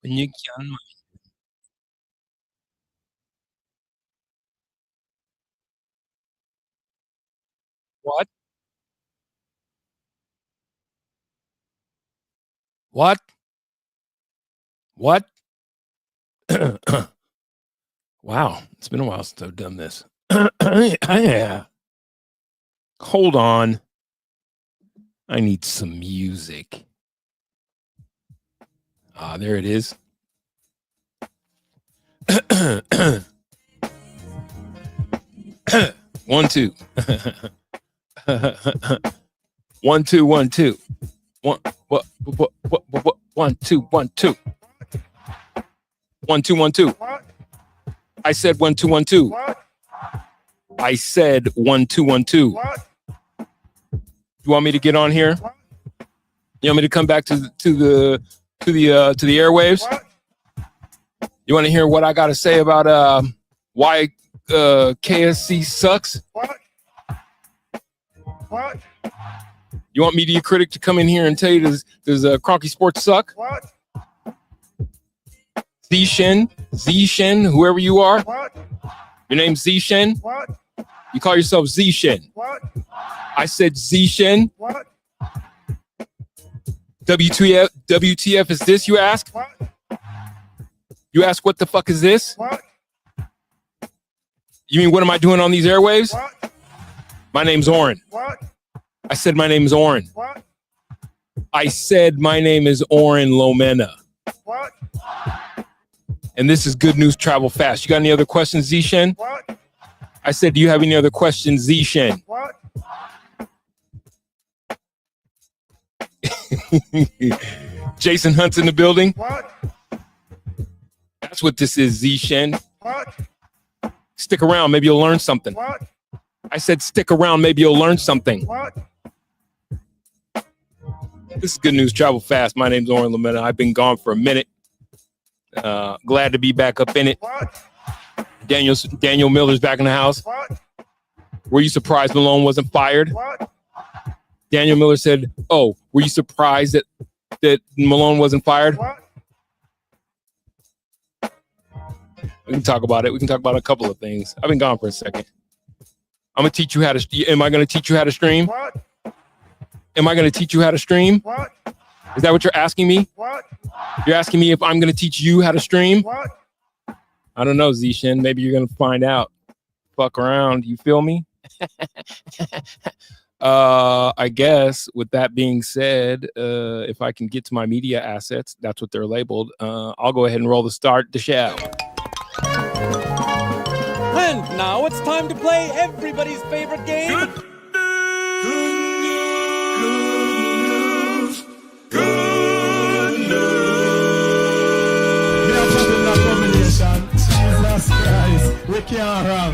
Mükemmel. What? What? What? Wow, it's been a while since I've done this. Yeah. Hold on. I need some music. Ah, there it is. One, two. 1 2 1 2. What 1 2 1 2. 1 2 1 2. I said 1 2 1 2. I said 1 2 1 2. You want me to get on here? You want me to come back to the airwaves? You want to hear what I got to say about why KSC sucks? What? You want media critic to come in here and tell you does Cronky Sports suck? What? Z-Shen, whoever you are. What? Your name's Z-Shen? What? You call yourself Z-Shen. What? I said Z-Shen. What? WTF is this, you ask? What? You ask what the fuck is this? What? You mean what am I doing on these airwaves? What? My name's Oren. What? I said my name is Oren. What? I said my name is Oren Lomena. What? And this is Good News Travel Fast. You got any other questions, Z-Shen? What? I said, do you have any other questions, Z-Shen? What? Jason Hunt's in the building. What? That's what this is, Z-Shen. What? Stick around, maybe you'll learn something. What? I said stick around, maybe you'll learn something. What? This is Good News Travel Fast. My name's Oren Lomena. I've been gone for a minute. Glad to be back up in it. What? Daniel Miller's back in the house. What? Were you surprised Malone wasn't fired? What? Daniel Miller said, oh, were you surprised that Malone wasn't fired? What? We can talk about it. We can talk about a couple of things. I've been gone for a second. I'm going to teach you how to... Am I going to teach you how to stream? What? Am I going to teach you how to stream? What? Is that what you're asking me? What? You're asking me if I'm going to teach you how to stream? What? I don't know, Z-Shen. Maybe you're going to find out. Fuck around. You feel me? I guess with that being said, if I can get to my media assets, that's what they're labeled. I'll go ahead and roll the show. And now it's time to play everybody's favorite game. Good news. Good news. We are jumping that combination. Jesus Christ. We can't run.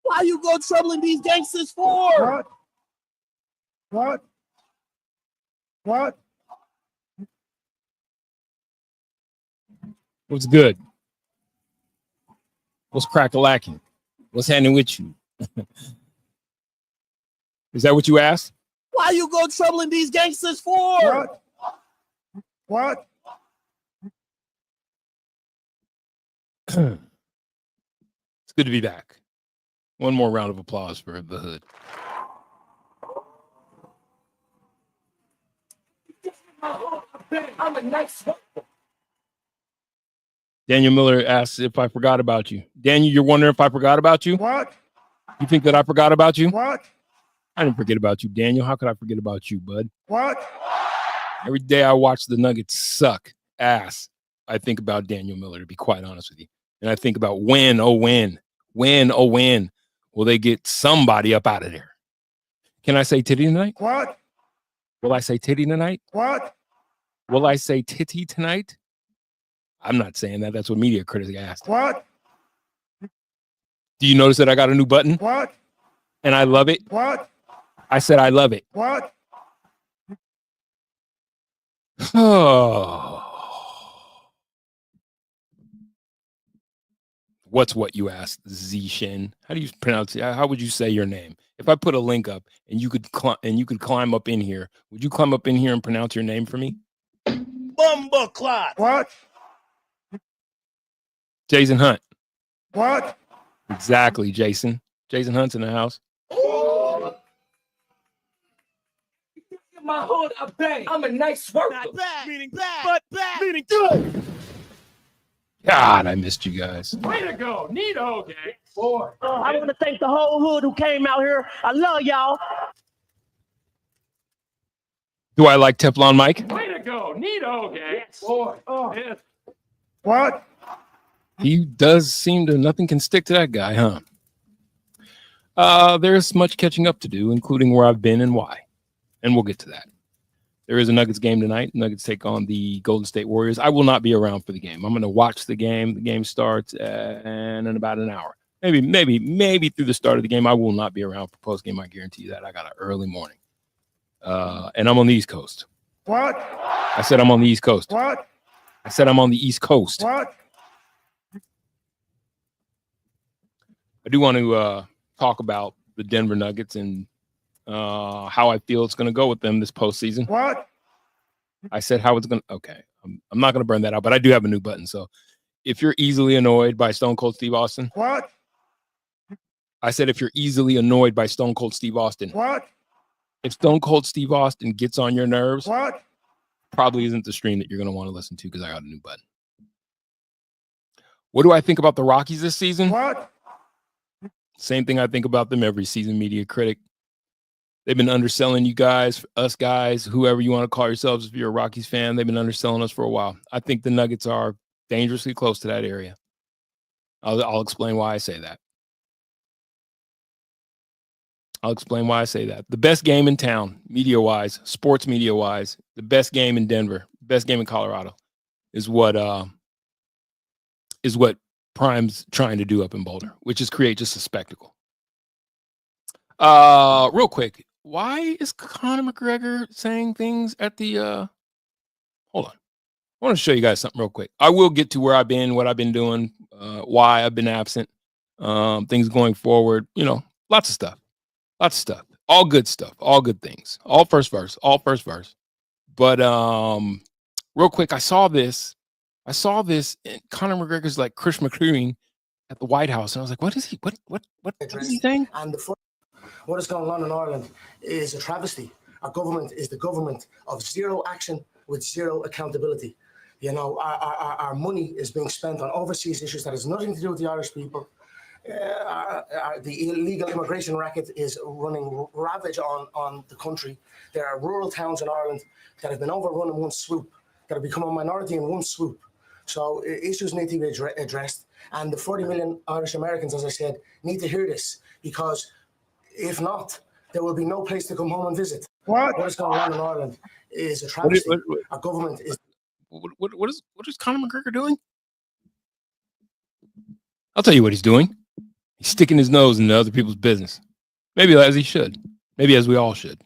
Why you go troubling these gangsters for? What? What? What? What's good? What's crack-a-lacking? What's happening with you? Is that what you asked? Why you go troubling these gangsters for? What? It's good to be back. One more round of applause for the hood. I'm a nice. Daniel Miller asks if I forgot about you. Daniel, you're wondering if I forgot about you? What? You think that I forgot about you? What? I didn't forget about you, Daniel. How could I forget about you, bud? What? Every day I watch the Nuggets suck ass, I think about Daniel Miller, to be quite honest with you. And I think about when will they get somebody up out of there? Can I say titty tonight? What? Will I say titty tonight? What? Will I say titty tonight? I'm not saying that. That's what media critics asked. What? Do you notice that I got a new button? What? And I love it? What? I said I love it. What? Oh. What's what you asked, Zishin? How do you pronounce it? How would you say your name? If I put a link up and you could climb up in here, would you climb up in here and pronounce your name for me? Bumbleclot. What? Jason Hunt. What? Exactly, Jason. Jason Hunt's in the house. My hood, I bang. I'm a nice worker. Back, Meaning but back. meaning good. God, I missed you guys. Way to go. Neato, gang. Boy. I want to thank the whole hood who came out here. I love y'all. Do I like Teflon Mike? Way to go. Neato, gang. Yes. Boy. Oh. Yes. What? He does seem to, nothing can stick to that guy, huh? There's much catching up to do, including where I've been and why. And we'll get to that. There is a Nuggets game tonight. Nuggets take on the Golden State Warriors. I will not be around for the game. I'm going to watch the game. The game starts in about an hour. Maybe through the start of the game. I will not be around for post game. I guarantee you that. I got an early morning. And I'm on the East Coast. What? I said I'm on the East Coast. What? I said I'm on the East Coast. What? I do want to talk about the Denver Nuggets and how I feel it's going to go with them this postseason. What? I said how it's going to. Okay. I'm not going to burn that out, but I do have a new button. So if you're easily annoyed by Stone Cold Steve Austin, What? I said if you're easily annoyed by Stone Cold Steve Austin, What? if Stone Cold Steve Austin gets on your nerves, What? probably isn't the stream that you're going to want to listen to because I got a new button. What do I think about the Rockies this season? What? Same thing I think about them every season, media critic. They've been underselling you guys, us guys, whoever you want to call yourselves if you're a Rockies fan. They've been underselling us for a while. I think the Nuggets are dangerously close to that area. I'll explain why I say that. The best game in town, media-wise, sports media-wise, the best game in Denver, best game in Colorado is what Prime's trying to do up in Boulder, which is create just a spectacle. Real quick, why is Conor McGregor saying things at the hold on. I want to show you guys something real quick. I will get to where I've been, what I've been doing, why I've been absent, things going forward, lots of stuff. All good stuff, all good things. All first verse. But real quick, I saw this and Conor McGregor's like Chris McCreary at the White House. And I was like, what is he? What is he saying? And what is going on in Ireland is a travesty. Our government is the government of zero action with zero accountability. Our money is being spent on overseas issues that has nothing to do with the Irish people. The illegal immigration racket is running ravage on the country. There are rural towns in Ireland that have been overrun in one swoop, that have become a minority in one swoop. So issues need to be addressed. And the 40 million Irish Americans, as I said, need to hear this, because if not, there will be no place to come home and visit. What? What is going on in Ireland is a travesty. Our government is... What is Conor McGregor doing? I'll tell you what he's doing. He's sticking his nose into other people's business. Maybe as he should. Maybe as we all should.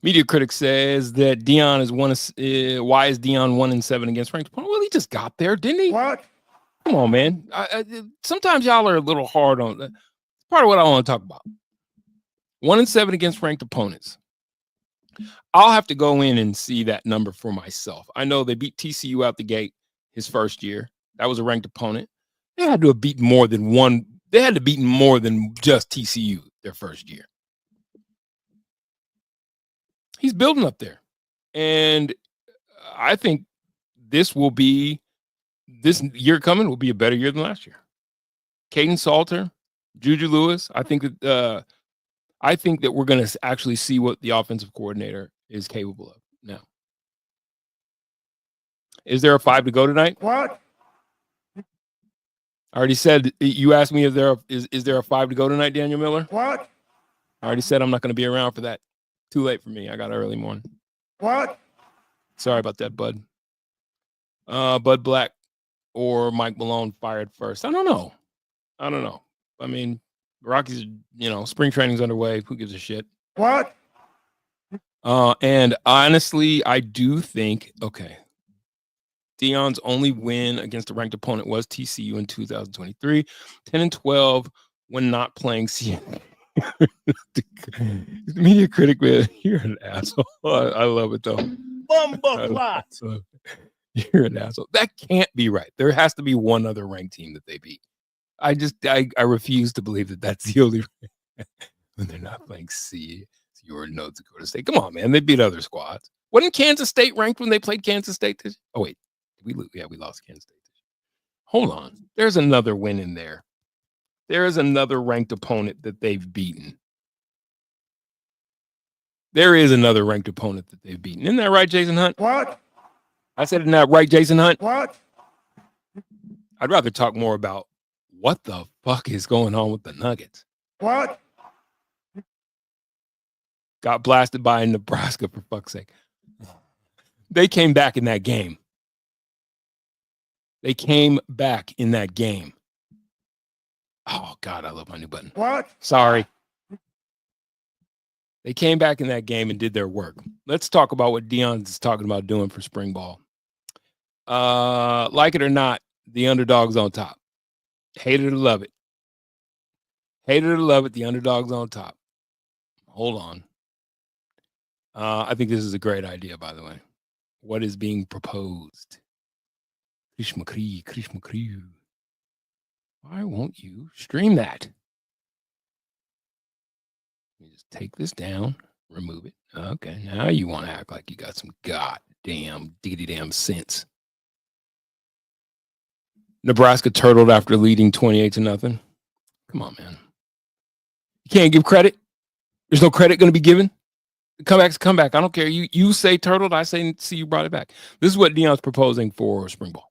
Media critic says that Dion is why is Dion 1-7 against ranked opponent? Well, he just got there, didn't he? What? Come on, man. Sometimes y'all are a little hard on that. Part of what I want to talk about. 1-7 against ranked opponents. I'll have to go in and see that number for myself. I know they beat TCU out the gate his first year. That was a ranked opponent. They had to have beaten more than one. They had to beat more than just TCU their first year. He's building up there. And I think this will be this year coming will be a better year than last year. Caden Salter, Juju Lewis. I think that we're going to actually see what the offensive coordinator is capable of now. Is there a 5 to go tonight? What? I already said. You asked me if is there a 5 to go tonight, Daniel Miller? What? I already said I'm not going to be around for that. Too late for me. I got an early morning. What? Sorry about that, Bud. Bud Black or Mike Malone fired first. I don't know. I mean, Rockies, spring training's underway. Who gives a shit? What? And honestly, I do think, okay, Deion's only win against a ranked opponent was TCU in 2023, 10-12 when not playing CNN. Media critic, man, you're an asshole. I love it though. You're an asshole. That can't be right. There has to be one other ranked team that they beat. I refuse to believe that that's the only when they're not playing C or North Dakota State. Come on, man. They beat other squads. Wasn't Kansas State ranked when they played Kansas State? Oh, wait. We lost Kansas State. Hold on. There's another win in there. There is another ranked opponent that they've beaten. There is another ranked opponent that they've beaten. Isn't that right, Jason Hunt? What? I said, isn't that right, Jason Hunt? What? I'd rather talk more about what the fuck is going on with the Nuggets. What? Got blasted by Nebraska, for fuck's sake. They came back in that game. Oh, God, I love my new button. What? Sorry. They came back in that game and did their work. Let's talk about what Deion's talking about doing for spring ball. Like it or not, the underdog's on top. Hate it or love it. Hate it or love it, the underdog's on top. Hold on. I think this is a great idea, by the way. What is being proposed? Krishma Kriya. Why won't you stream that? Let me just take this down, remove it. Okay, now you want to act like you got some goddamn diggity-damn sense. Nebraska turtled after leading 28-0. Come on, man. You can't give credit. There's no credit going to be given. The comeback's a comeback. I don't care. You say turtled, I say see you brought it back. This is what Deion's proposing for spring ball.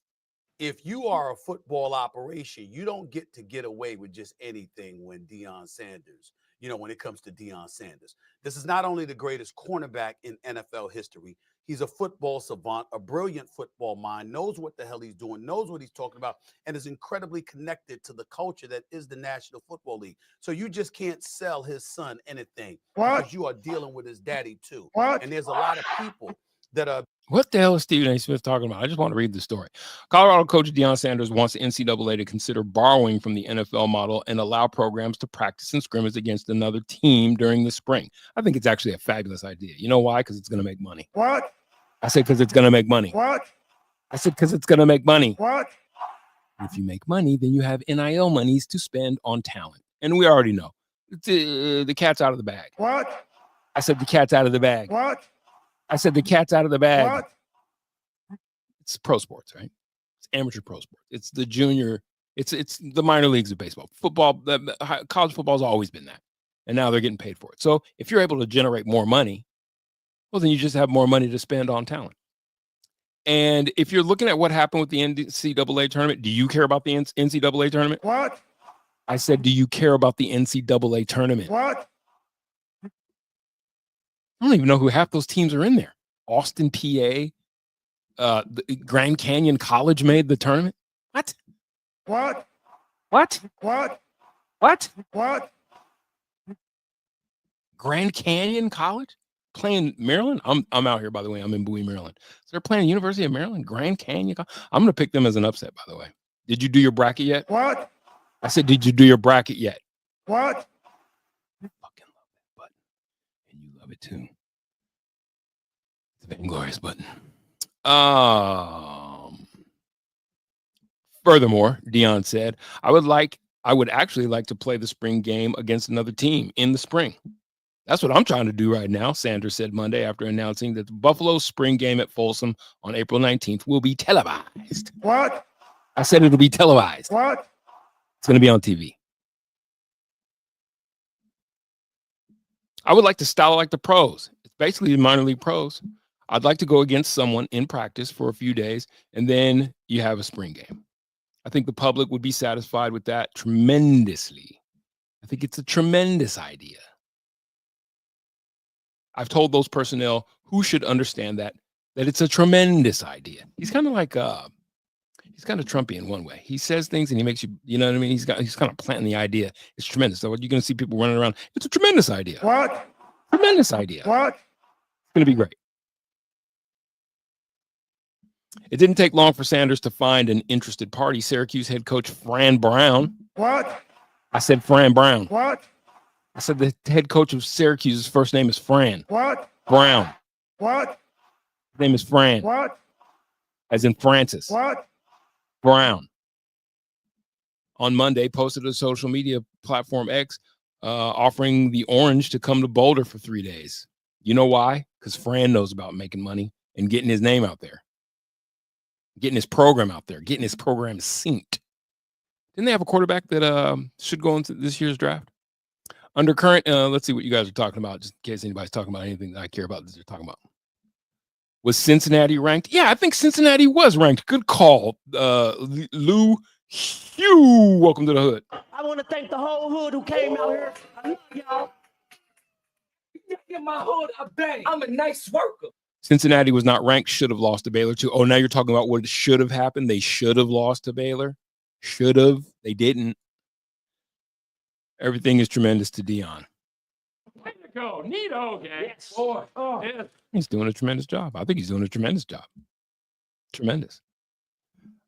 If you are a football operation, you don't get away with just anything when Deion Sanders, when it comes to Deion Sanders. This is not only the greatest cornerback in NFL history. He's a football savant, a brilliant football mind, knows what the hell he's doing, knows what he's talking about, and is incredibly connected to the culture that is the National Football League. So you just can't sell his son anything because you are dealing with his daddy too. What? And there's a lot of people that are. What the hell is Stephen A. Smith talking about? I just want to read the story. Colorado coach Deion Sanders wants the NCAA to consider borrowing from the NFL model and allow programs to practice and scrimmage against another team during the spring. I think it's actually a fabulous idea. You know why? Because it's going to make money. What? I said because it's going to make money. What? I said because it's going to make money. What? If you make money, then you have NIL monies to spend on talent. And we already know. The cat's out of the bag. What? I said the cat's out of the bag. What? I said the cat's out of the bag. What? It's pro sports, right? It's amateur pro sports. It's the junior. It's the minor leagues of baseball. Football, college football has always been that. And now they're getting paid for it. So if you're able to generate more money, well, then you just have more money to spend on talent. And if you're looking at what happened with the NCAA tournament, do you care about the NCAA tournament? What? I said, do you care about the NCAA tournament? What? I don't even know who half those teams are in there. Austin, PA, the Grand Canyon College made the tournament. What? What? What? What? What? What? Grand Canyon College playing Maryland. I'm out here, by the way. I'm in Bowie, Maryland. So they're playing University of Maryland, Grand Canyon. I'm going to pick them as an upset, by the way. Did you do your bracket yet? What? I said, did you do your bracket yet? What? I fucking love that button. And you love it too. It's a vainglorious button. Furthermore, Deion said, I would actually like to play the spring game against another team in the spring. That's what I'm trying to do right now, Sanders said Monday after announcing that the Buffalo spring game at Folsom on April 19th will be televised. What? I said it'll be televised. What? It's going to be on TV. I would like to style like the pros. It's basically the minor league pros. I'd like to go against someone in practice for a few days, and then you have a spring game. I think the public would be satisfied with that tremendously. I think it's a tremendous idea. I've told those personnel who should understand that it's a tremendous idea. He's kind of like he's kind of Trumpy in one way. He says things and he makes you, you know what I mean? He's kind of planting the idea. It's tremendous. So you're going to see people running around. It's a tremendous idea. What? Tremendous idea. What? It's going to be great. It didn't take long for Sanders to find an interested party. Syracuse head coach Fran Brown. What? I said Fran Brown. What? I said the head coach of Syracuse's first name is Fran What? Brown. What? His name is Fran, What? as in Francis What? Brown. On Monday, posted a social media platform X offering the Orange to come to Boulder for 3 days. You know why? Because Fran knows about making money and getting his name out there. Getting his program out there, getting his program synced. Didn't they have a quarterback that should go into this year's draft? Under current, let's see what you guys are talking about, just in case anybody's talking about anything that I care about that they're talking about. Was Cincinnati ranked? Yeah, I think Cincinnati was ranked. Good call. Lou Hugh, welcome to the hood. I want to thank the whole hood who came out here. I love y'all. Get my hood a bang. I'm a nice worker. Cincinnati was not ranked, should have lost to Baylor too. Oh, now you're talking about what should have happened. They should have lost to Baylor. Should have. They didn't. Everything is tremendous to Dion. Way to go. Neato, yes. Boy. Oh, yes. He's doing a tremendous job. I think he's doing a tremendous job. Tremendous.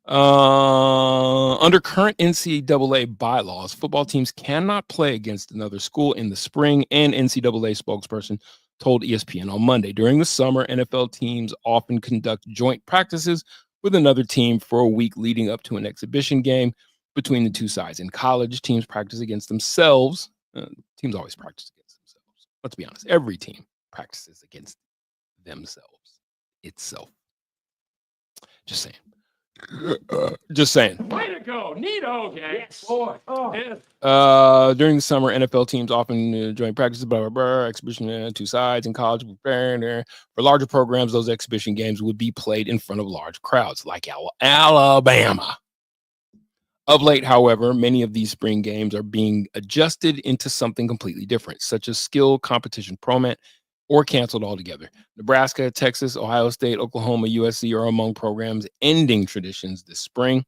Under current NCAA bylaws, football teams cannot play against another school in the spring, and NCAA spokesperson told ESPN on Monday. During the summer, NFL teams often conduct joint practices with another team for a week leading up to an exhibition game between the two sides. In college, teams practice against themselves. Teams always practice against themselves. Let's be honest. Every team practices against themselves. Itself. Just saying. Just saying. Way to go. Neato, yes. Boy. Oh, yes. During the summer, NFL teams often join practices, blah, blah, blah, exhibition, two sides. In college, for larger programs, those exhibition games would be played in front of large crowds, like Alabama. Of late, however, many of these spring games are being adjusted into something completely different, such as skill competition promat, or canceled altogether. Nebraska, Texas, Ohio State, Oklahoma, USC are among programs ending traditions this spring.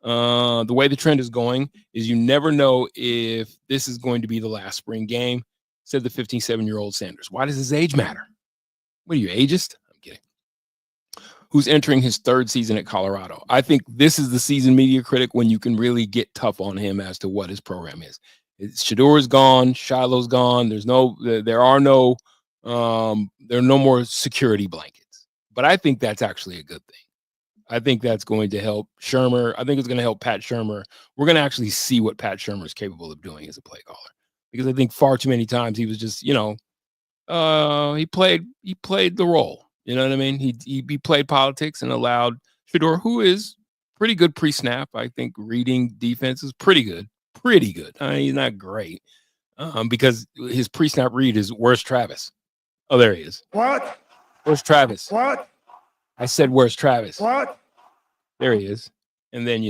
The way the trend is going is you never know if this is going to be the last spring game, said the 57-year-old Sanders. Why does his age matter? What are you, ageist? I'm kidding. Who's entering his third season at Colorado. I think this is the season media critic when you can really get tough on him as to what his program is. Shador is gone. Shiloh's gone. There are no more security blankets. But I think that's actually a good thing. I think that's going to help Shermer. I think it's going to help Pat Shermer. We're going to actually see what Pat Shermer is capable of doing as a play caller. Because I think far too many times he was just, he played the role. You know what I mean? He played politics and allowed Shador, who is pretty good pre-snap. I think reading defense is pretty good. Pretty good. He's not great because his pre-snap read is, where's Travis? Oh, there he is. What? Where's Travis? What? I said, where's Travis? What? There he is. And then,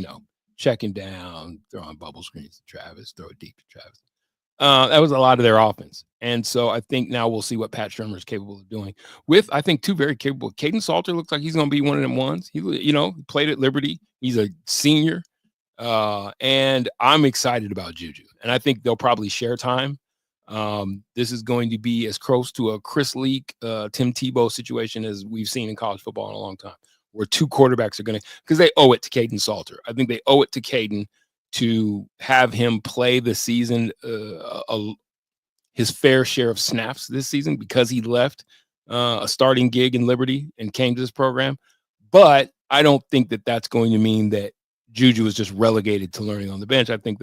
checking down, throwing bubble screens to Travis, throw it deep to Travis. That was a lot of their offense. And so I think now we'll see what Pat Shermer is capable of doing with, I think, two very capable. Caden Salter looks like he's going to be one of them ones. He played at Liberty. He's a senior. And I'm excited about Juju. And I think they'll probably share time. This is going to be as close to a Chris Leak, Tim Tebow situation as we've seen in college football in a long time, where two quarterbacks are going to, because they owe it to Caden Salter. I think they owe it to Caden to have him play the season, his fair share of snaps this season, because he left a starting gig in Liberty and came to this program. But I don't think that that's going to mean that Juju is just relegated to learning on the bench. I think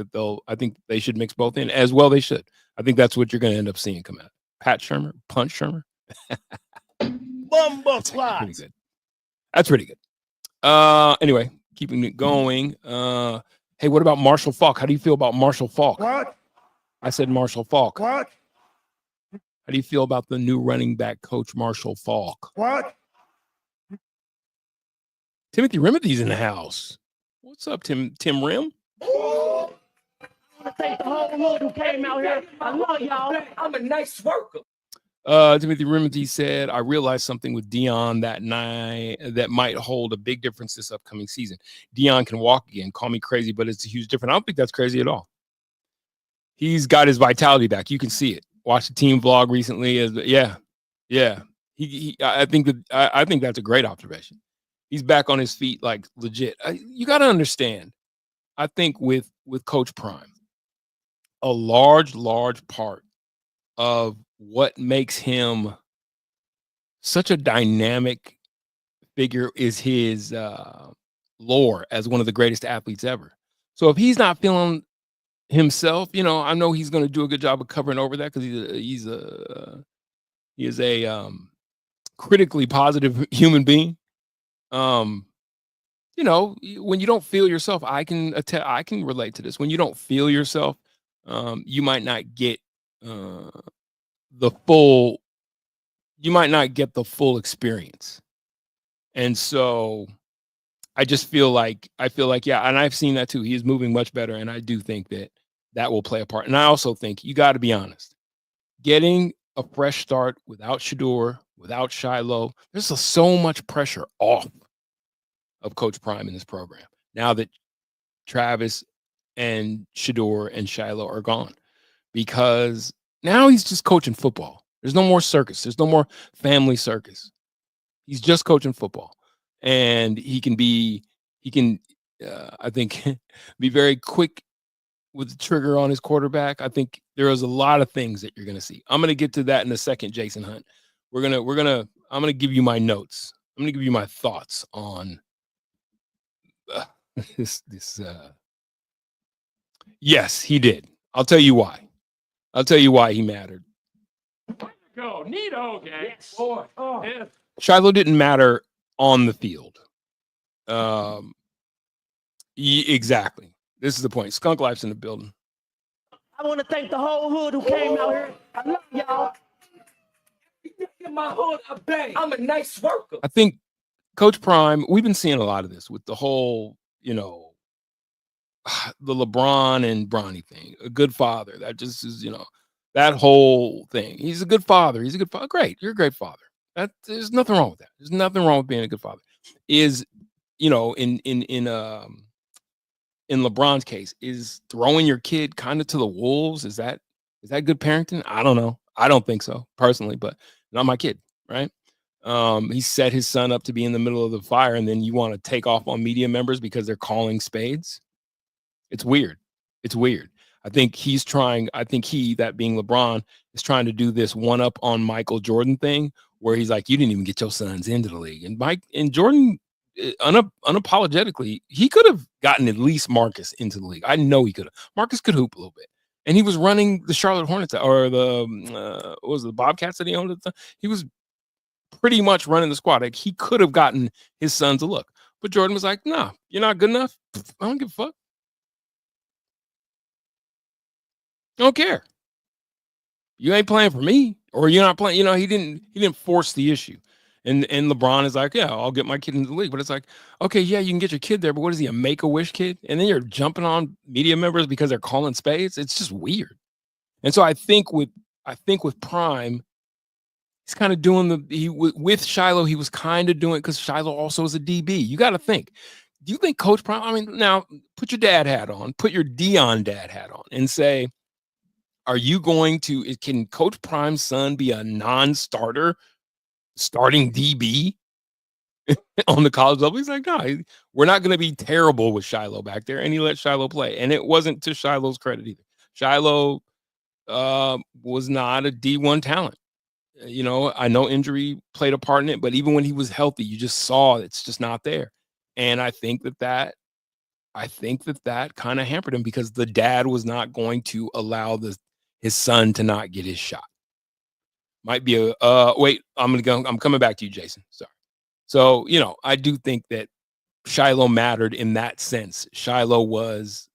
they should mix both in as well. They should. I think that's what you're going to end up seeing come out. Pat Shermer, Punch Shermer. Bumbo That's pretty good. That's pretty good. Anyway, keeping it going. Hey, what about Marshall Faulk? How do you feel about Marshall Faulk? What? I said Marshall Faulk. What? How do you feel about the new running back coach, Marshall Faulk? What? Timothy Remedies in the house. What's up, Tim Rim? Thank the whole hood who came out here. I love y'all. I'm a nice worker. Timothy Remedy said, I realized something with Dion that night that might hold a big difference this upcoming season. Dion can walk again. Call me crazy, but it's a huge difference. I don't think that's crazy at all. He's got his vitality back. You can see it. Watch the team vlog recently. Yeah. I think that's a great observation. He's back on his feet, like legit. You got to understand. I think with Coach Prime, a large part of what makes him such a dynamic figure is his lore as one of the greatest athletes ever. So if he's not feeling himself, I know he's going to do a good job of covering over that because he is a critically positive human being. When you don't feel yourself, I can relate to this. When you don't feel yourself, you might not get the full experience. And so I feel like, yeah, and I've seen that too. He is moving much better. And I do think that will play a part. And I also think you got to be honest, getting a fresh start without Shador, without Shiloh, there's so much pressure off of Coach Prime in this program now that Travis and Shador and Shiloh are gone, because now he's just coaching football. There's no more circus. There's no more family circus. He's just coaching football, and he can I think be very quick with the trigger on his quarterback. I think there is a lot of things that you're going to see. I'm going to get to that in a second, Jason Hunt. I'm going to give you my notes. I'm going to give you my thoughts on this. Yes, he did. I'll tell you why. He mattered. Go, Nito, gang. Yes. Boy. Oh. Yeah. Shiloh didn't matter on the field. Exactly. This is the point. Skunk Life's in the building. I want to thank the whole hood who came out here. I love y'all. In my hood, I bang. I'm a nice worker. I think Coach Prime, we've been seeing a lot of this with the whole, the LeBron and Bronny thing. A good father. That just is, that whole thing. He's a good father. He's a good father. Great. You're a great father. There's nothing wrong with that. There's nothing wrong with being a good father. In LeBron's case, is throwing your kid kind of to the wolves? Is that good parenting? I don't know. I don't think so personally, but not my kid, right? He set his son up to be in the middle of the fire, and then you want to take off on media members because they're calling spades. It's weird. I think he, that being LeBron, is trying to do this one up on Michael Jordan thing, where he's like, you didn't even get your sons into the league. And Jordan, unapologetically, he could have gotten at least Marcus into the league. I know he could have. Marcus could hoop a little bit. And he was running the Charlotte Hornets, or the Bobcats that he owned at the time. He was pretty much running the squad. Like, he could have gotten his sons a look. But Jordan was like, nah, you're not good enough. I don't give a fuck. I don't care. You ain't playing for me, or you're not playing. He didn't force the issue. And LeBron is like, yeah, I'll get my kid into the league. But it's like, okay, yeah, you can get your kid there, but what is he, a Make-A-Wish kid? And then you're jumping on media members because they're calling spades. It's just weird. And so I think with Prime, he's kind of doing with Shiloh, he was kind of doing it because Shiloh also is a DB. You got to think. Do you think Coach Prime, I mean, now put your dad hat on, put your Dion dad hat on, and say, can Coach Prime's son be a non-starter starting DB on the college level? He's like, no, we're not going to be terrible with Shiloh back there. And he let Shiloh play. And it wasn't to Shiloh's credit either. Shiloh was not a D1 talent. I know injury played a part in it, but even when he was healthy, you just saw it's just not there. And I think that kind of hampered him, because the dad was not going to allow his son to not get his shot. Might be wait, I'm coming back to you, Jason. Sorry. So, I do think that Shiloh mattered in that sense. Shiloh was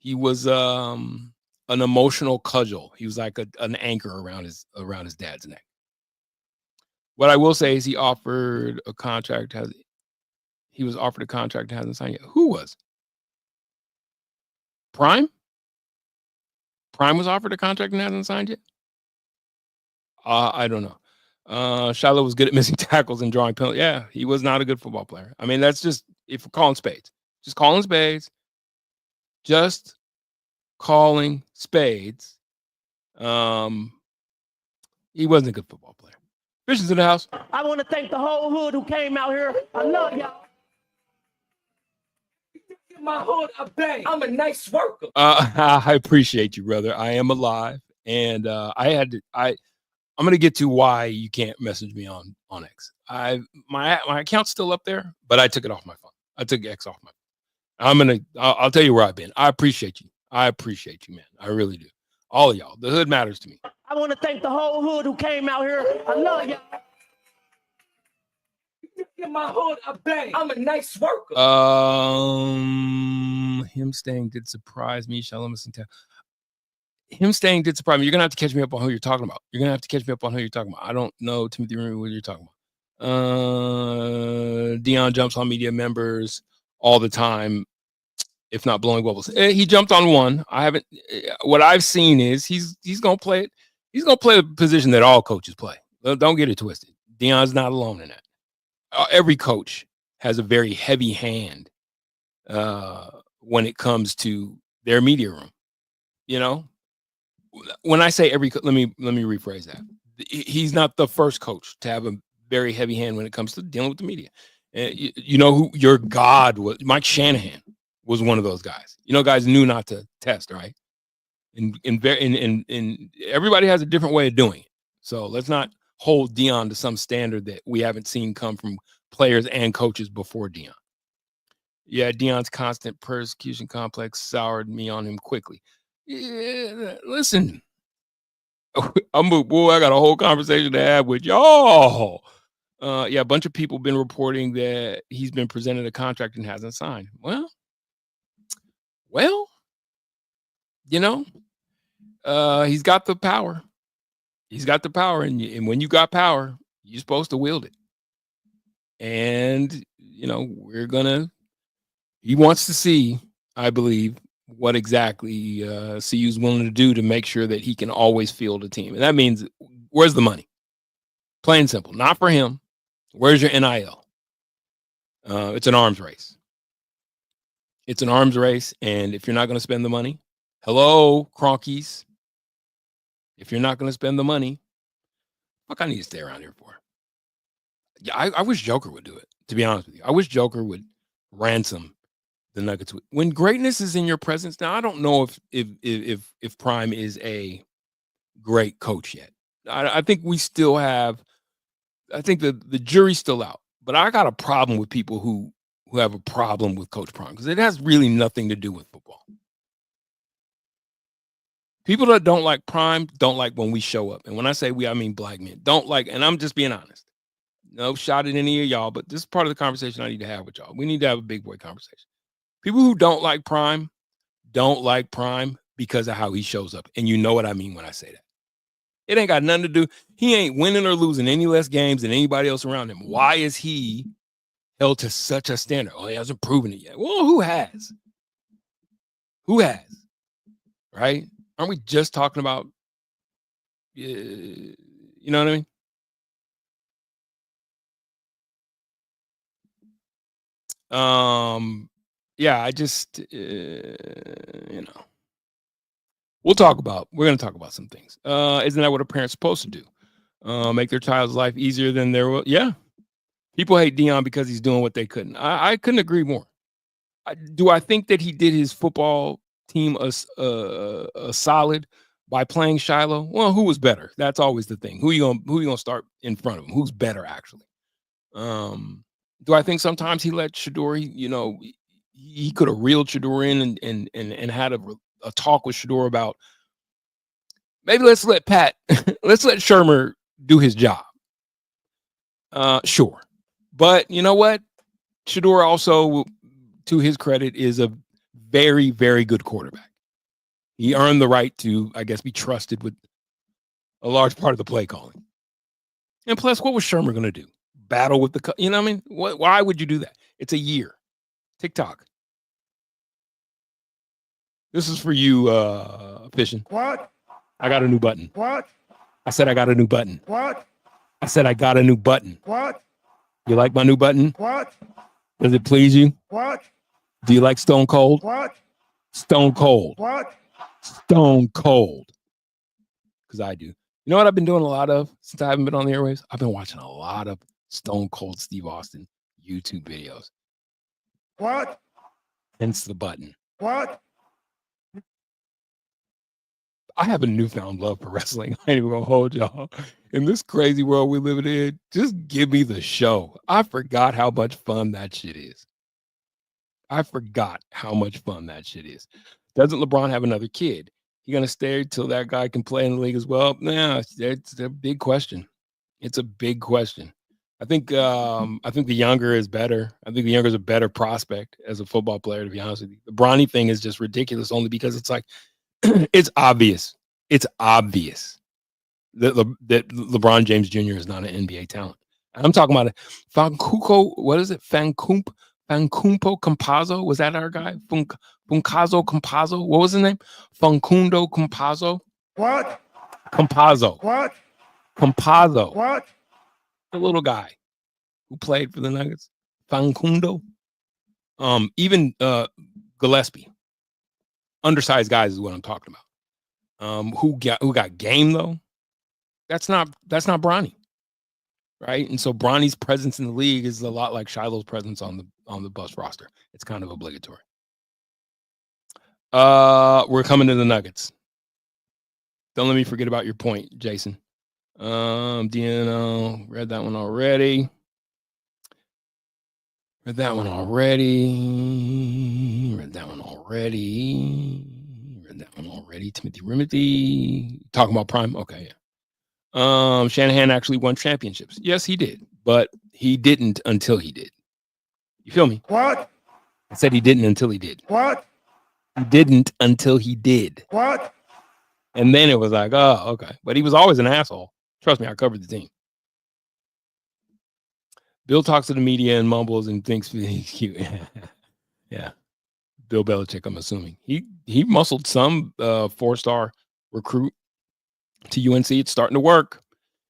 an emotional cudgel. He was like an anchor around his dad's neck. What I will say is he was offered a contract hasn't signed yet. Who was? Prime? Prime was offered a contract and hasn't signed yet? I don't know. Shiloh was good at missing tackles and drawing penalties. Yeah, he was not a good football player. I mean, that's just if we're calling spades. Just calling spades. Just calling spades. He wasn't a good football player. Fisher's in the house. I want to thank the whole hood who came out here. I love y'all. Give my hood a bang. I'm a nice worker. I appreciate you, brother. I am alive, and I'm gonna get to why you can't message me on X. My account's still up there, but I took it off my phone. I took X off my phone. I'll tell you where I've been. I appreciate you. I appreciate you, man. I really do. All of y'all. The hood matters to me. I want to thank the whole hood who came out here. I love y'all. Give my hood a bang. I'm a nice worker. Him staying did surprise me. Him staying did surprise me. You're gonna have to catch me up on who you're talking about. I don't know Timothy Rooney, what you're talking about. Dion jumps on media members all the time, if not blowing bubbles. He jumped on one. I haven't. What I've seen is he's gonna play it. He's gonna play a position that all coaches play. Don't get it twisted. Dion's not alone in that. Every coach has a very heavy hand when it comes to their media room. You know, when I say let me rephrase that. He's not the first coach to have a very heavy hand when it comes to dealing with the media. You know who your God was? Mike Shanahan was one of those guys. You know, guys knew not to test, right? And everybody has a different way of doing it. So let's not hold Dion to some standard that we haven't seen come from players and coaches before Dion. Yeah, Dion's constant persecution complex soured me on him quickly. Yeah, listen, I got a whole conversation to have with y'all. Yeah, a bunch of people been reporting that he's been presented a contract and hasn't signed. Well, you know, he's got the power. He's got the power, and when you got power, you're supposed to wield it. And you know, he wants to see, I believe, what exactly CU's willing to do to make sure that he can always field a team. And that means, where's the money? Plain and simple. Not for him. Where's your NIL? It's an arms race. It's an arms race. And if you're not going to spend the money, hello, Cronkies. If you're not going to spend the money, fuck, I need to stay around here for. Yeah, I wish Joker would do it, to be honest with you. I wish Joker would ransom the Nuggets. When greatness is in your presence, now I don't know if Prime is a great coach yet. I think we still have. I think the jury's still out. But I got a problem with people who have a problem with Coach Prime because it has really nothing to do with football. People that don't like Prime don't like when we show up. And when I say we, I mean black men. Don't like, and I'm just being honest. No shot at any of y'all, but this is part of the conversation I need to have with y'all. We need to have a big boy conversation. People who don't like Prime because of how he shows up. And you know what I mean when I say that. It ain't got nothing to do. He ain't winning or losing any less games than anybody else around him. Why is he held to such a standard? Oh, he hasn't proven it yet. Well, who has? Who has? Right? Aren't we just talking about, you know what I mean? Yeah, I just, you know, we're going to talk about some things. Isn't that what a parent's supposed to do? Make their child's life easier than their will? Yeah. People hate Dion because he's doing what they couldn't. I couldn't agree more. Do I think that he did his football team a solid by playing Shiloh? Well, who was better? That's always the thing. Who you gonna start in front of him? Who's better, actually? Do I think sometimes he let Shador, you know, he could have reeled Shador in and had a talk with Shador about maybe let's let Shermer do his job. Sure. But you know what? Shador also, to his credit, is a very, very good quarterback. He earned the right to, I guess, be trusted with a large part of the play calling. And plus, what was Shermer going to do? Battle with the, you know what I mean? Why would you do that? It's a year. TikTok. This is for you, Fishing. What? I got a new button. What? I said I got a new button. What? I said I got a new button. What? You like my new button? What? Does it please you? What? Do you like Stone Cold? What? Stone Cold. What? Stone Cold. Because I do. You know what I've been doing a lot of since I haven't been on the airwaves? I've been watching a lot of Stone Cold Steve Austin YouTube videos. What? Hence the button. What? I have a newfound love for wrestling. I ain't even gonna hold y'all. In this crazy world we live in, just give me the show. I forgot how much fun that shit is. I forgot how much fun that shit is. Doesn't LeBron have another kid? He gonna stay till that guy can play in the league as well? Nah, it's a big question. It's a big question. I think the younger is better. I think the younger is a better prospect as a football player, to be honest with you. The Bronny thing is just ridiculous only because it's like it's obvious. It's obvious that LeBron James Jr. is not an NBA talent. I'm talking about Fancuco. What is it? Fancumpo Campazzo. Was that our guy? Funcazo Campazzo. What was his name? Funcundo Campazzo. What? Campazzo. What? Campazzo. What? The little guy who played for the Nuggets. Fancundo. Even Gillespie. Undersized guys is what I'm talking about. Who got game though? That's not Bronny, right? And so Bronny's presence in the league is a lot like Shiloh's presence on the bus roster. It's kind of obligatory. We're coming to the Nuggets. Don't let me forget about your point, Jason. DNO, read that one already. Read that one already. Timothy. Talking about Prime. Okay, yeah. Shanahan actually won championships. Yes, he did, but he didn't until he did. You feel me? What? I said he didn't until he did. What? He didn't until he did. What? And then it was like, oh, okay. But he was always an asshole. Trust me, I covered the team. Bill talks to the media and mumbles and thinks he's cute. Yeah. Bill Belichick, I'm assuming. He muscled some 4-star recruit to UNC. It's starting to work.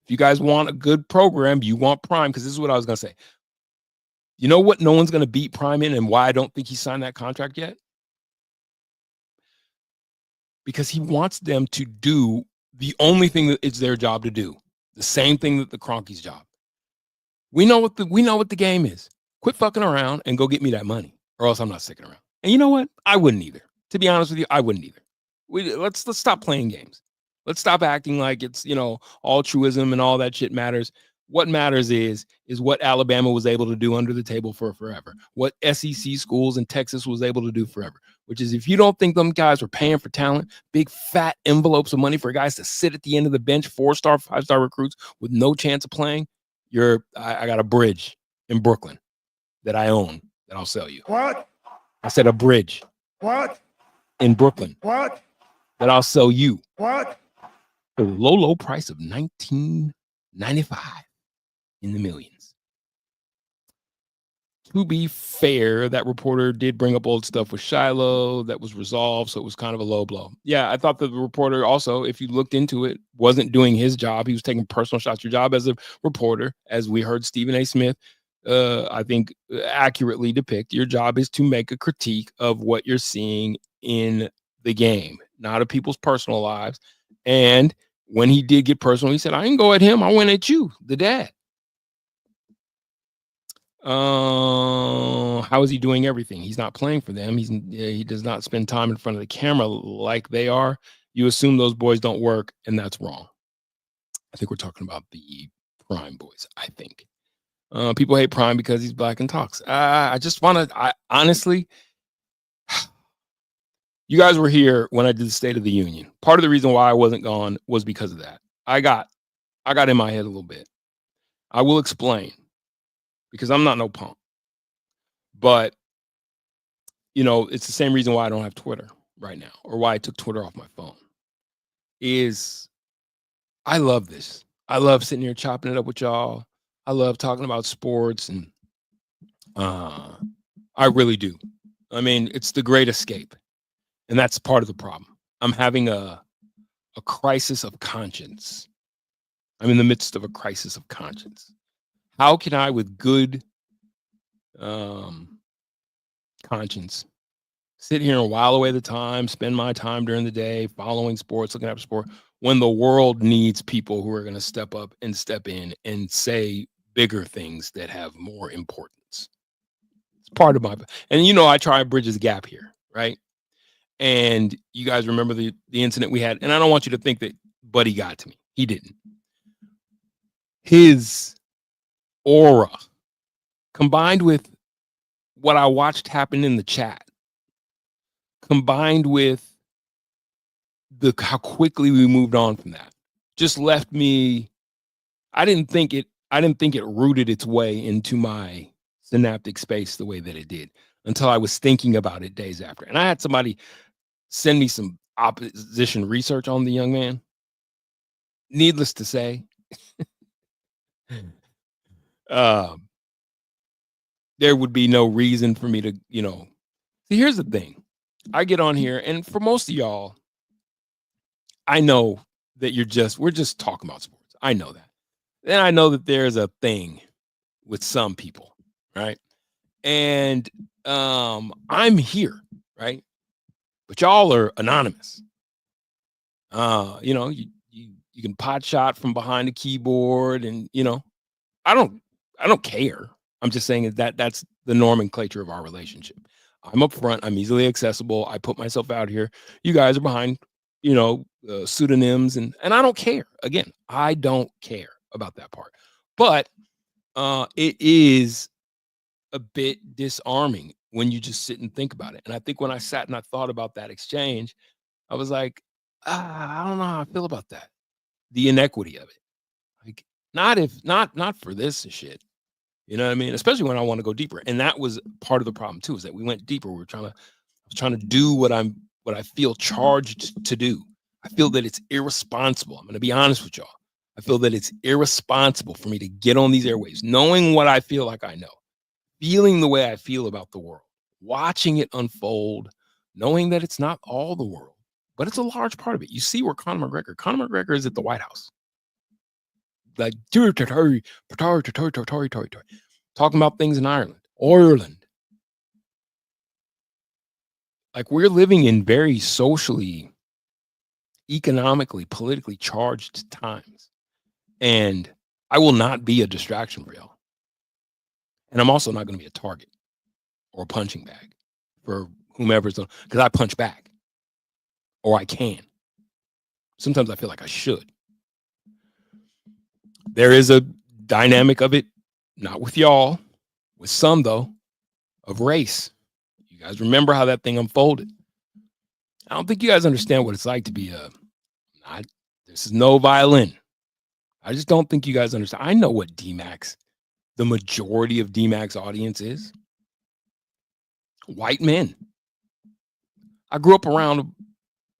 If you guys want a good program, you want Prime, because this is what I was going to say. You know what no one's going to beat Prime in and why I don't think he signed that contract yet? Because he wants them to do the only thing that it's their job to do. The same thing that the Kroenke's job. We know what the game is. Quit fucking around and go get me that money, or else I'm not sticking around. And you know what? I wouldn't either. To be honest with you, I wouldn't either. Let's stop playing games. Let's stop acting like it's, altruism and all that shit matters. What matters is what Alabama was able to do under the table for forever. What SEC schools in Texas was able to do forever. Which is, if you don't think them guys were paying for talent, big fat envelopes of money for guys to sit at the end of the bench, 4-star, 5-star recruits with no chance of playing, I got a bridge in Brooklyn that I own that I'll sell you. What? I said a bridge. What? In Brooklyn. What? That I'll sell you. What? For the low price of $19.95 in the millions. To be fair, that reporter did bring up old stuff with Shiloh that was resolved, so it was kind of a low blow. Yeah, I thought that the reporter also, if you looked into it, wasn't doing his job. He was taking personal shots. Your job as a reporter, as we heard Stephen A. Smith, I think, accurately depict, your job is to make a critique of what you're seeing in the game, not of people's personal lives. And when he did get personal, he said, I didn't go at him. I went at you, the dad. How is he doing everything? He's not playing for them. He does not spend time in front of the camera like they are. You assume those boys don't work, and that's wrong. I think we're talking about the Prime boys, I think. People hate Prime because he's black and talks. I honestly, you guys were here when I did the State of the Union. Part of the reason why I wasn't gone was because of that. I got in my head a little bit. I will explain, because I'm not no punk. But you know, it's the same reason why I don't have Twitter right now, or why I took Twitter off my phone. Is I love this. I love sitting here chopping it up with y'all. I love talking about sports, and I really do. I mean, it's the great escape, and that's part of the problem. I'm having a crisis of conscience. I'm in the midst of a crisis of conscience. How can I, with good conscience, sit here and while away the time, spend my time during the day following sports, looking after sport, when the world needs people who are going to step up and step in and say bigger things that have more importance? It's part of my, and you know, I try to bridge the gap here, right? And you guys remember the incident we had, and I don't want you to think that Buddy got to me. He didn't. His aura, combined with what I watched happen in the chat, combined with how quickly we moved on from that, just left me. I didn't think it rooted its way into my synaptic space the way that it did until I was thinking about it days after. And I had somebody send me some opposition research on the young man. Needless to say, there would be no reason for me to, you know. See, here's the thing. I get on here, and for most of y'all, I know that we're just talking about sports. I know that. And I know that there's a thing with some people, right? And I'm here, right? But y'all are anonymous. You know, you can pot shot from behind the keyboard, and you know, I don't care. I'm just saying that's the nomenclature of our relationship. I'm up front. I'm easily accessible. I put myself out here. You guys are behind, you know, pseudonyms, and I don't care. Again, I don't care about that part. But it is a bit disarming when you just sit and think about it. And I think when I sat and I thought about that exchange, I was like, I don't know how I feel about that. The inequity of it. Like, not for this shit. You know what I mean? Especially when I want to go deeper. And that was part of the problem too, is that we went deeper. I was trying to do what I feel charged to do. I feel that it's irresponsible. I'm going to be honest with y'all. I feel that it's irresponsible for me to get on these airwaves, knowing what I feel like I know, feeling the way I feel about the world, watching it unfold, knowing that it's not all the world, but it's a large part of it. You see where Conor McGregor is at the White House. Like talking about things in Ireland. Like, we're living in very socially, economically, politically charged times. And I will not be a distraction for y'all. And I'm also not going to be a target or a punching bag for whomever's on, because I punch back, or I can. Sometimes I feel like I should. There is a dynamic of it, not with y'all, with some though, of race. You guys remember how that thing unfolded. I don't think you guys understand what it's like to be this is no violin. I just don't think you guys understand. I know what D-Max, the majority of D-Max audience is. White men. I grew up around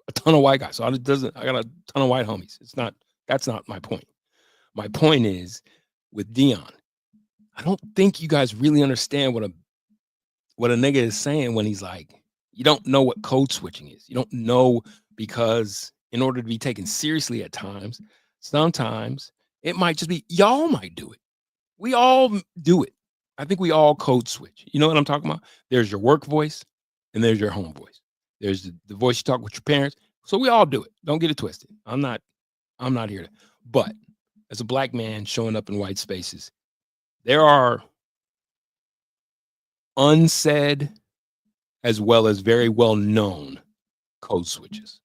a ton of white guys, so I got a ton of white homies. That's not my point. My point is, with Dion, I don't think you guys really understand what a nigga is saying when he's like, you don't know what code switching is. You don't know, because in order to be taken seriously at times, sometimes it might just be, y'all might do it. We all do it. I think we all code switch. You know what I'm talking about? There's your work voice and there's your home voice. There's the voice you talk with your parents. So we all do it. Don't get it twisted. I'm not here to, but as a black man showing up in white spaces, there are unsaid as well as very well known code switches.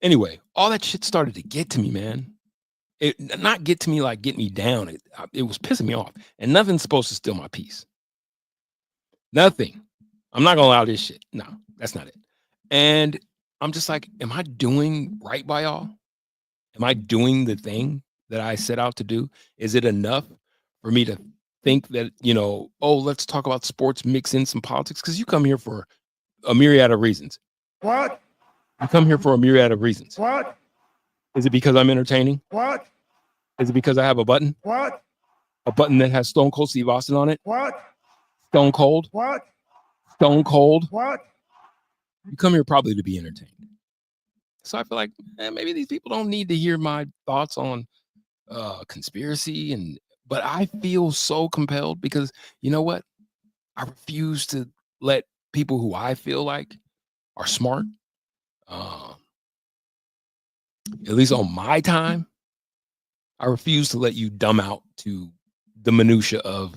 Anyway, all that shit started to get to me, man. It not get to me like get me down. It was pissing me off. And nothing's supposed to steal my peace. Nothing. I'm not gonna allow this shit. No, that's not it. And I'm just like, am I doing right by y'all? Am I doing the thing that I set out to do? Is it enough for me to think that, oh, let's talk about sports, mix in some politics, because you come here for a myriad of reasons. What? You come here for a myriad of reasons. What? Is it because I'm entertaining? What? Is it because I have a button? What? A button that has Stone Cold Steve Austin on it? What? Stone Cold? What? Stone Cold? What? You come here probably to be entertained. So I feel like maybe these people don't need to hear my thoughts on conspiracy, but I feel so compelled because you know what? I refuse to let people who I feel like are smart, at least on my time, I refuse to let you dumb out to the minutia of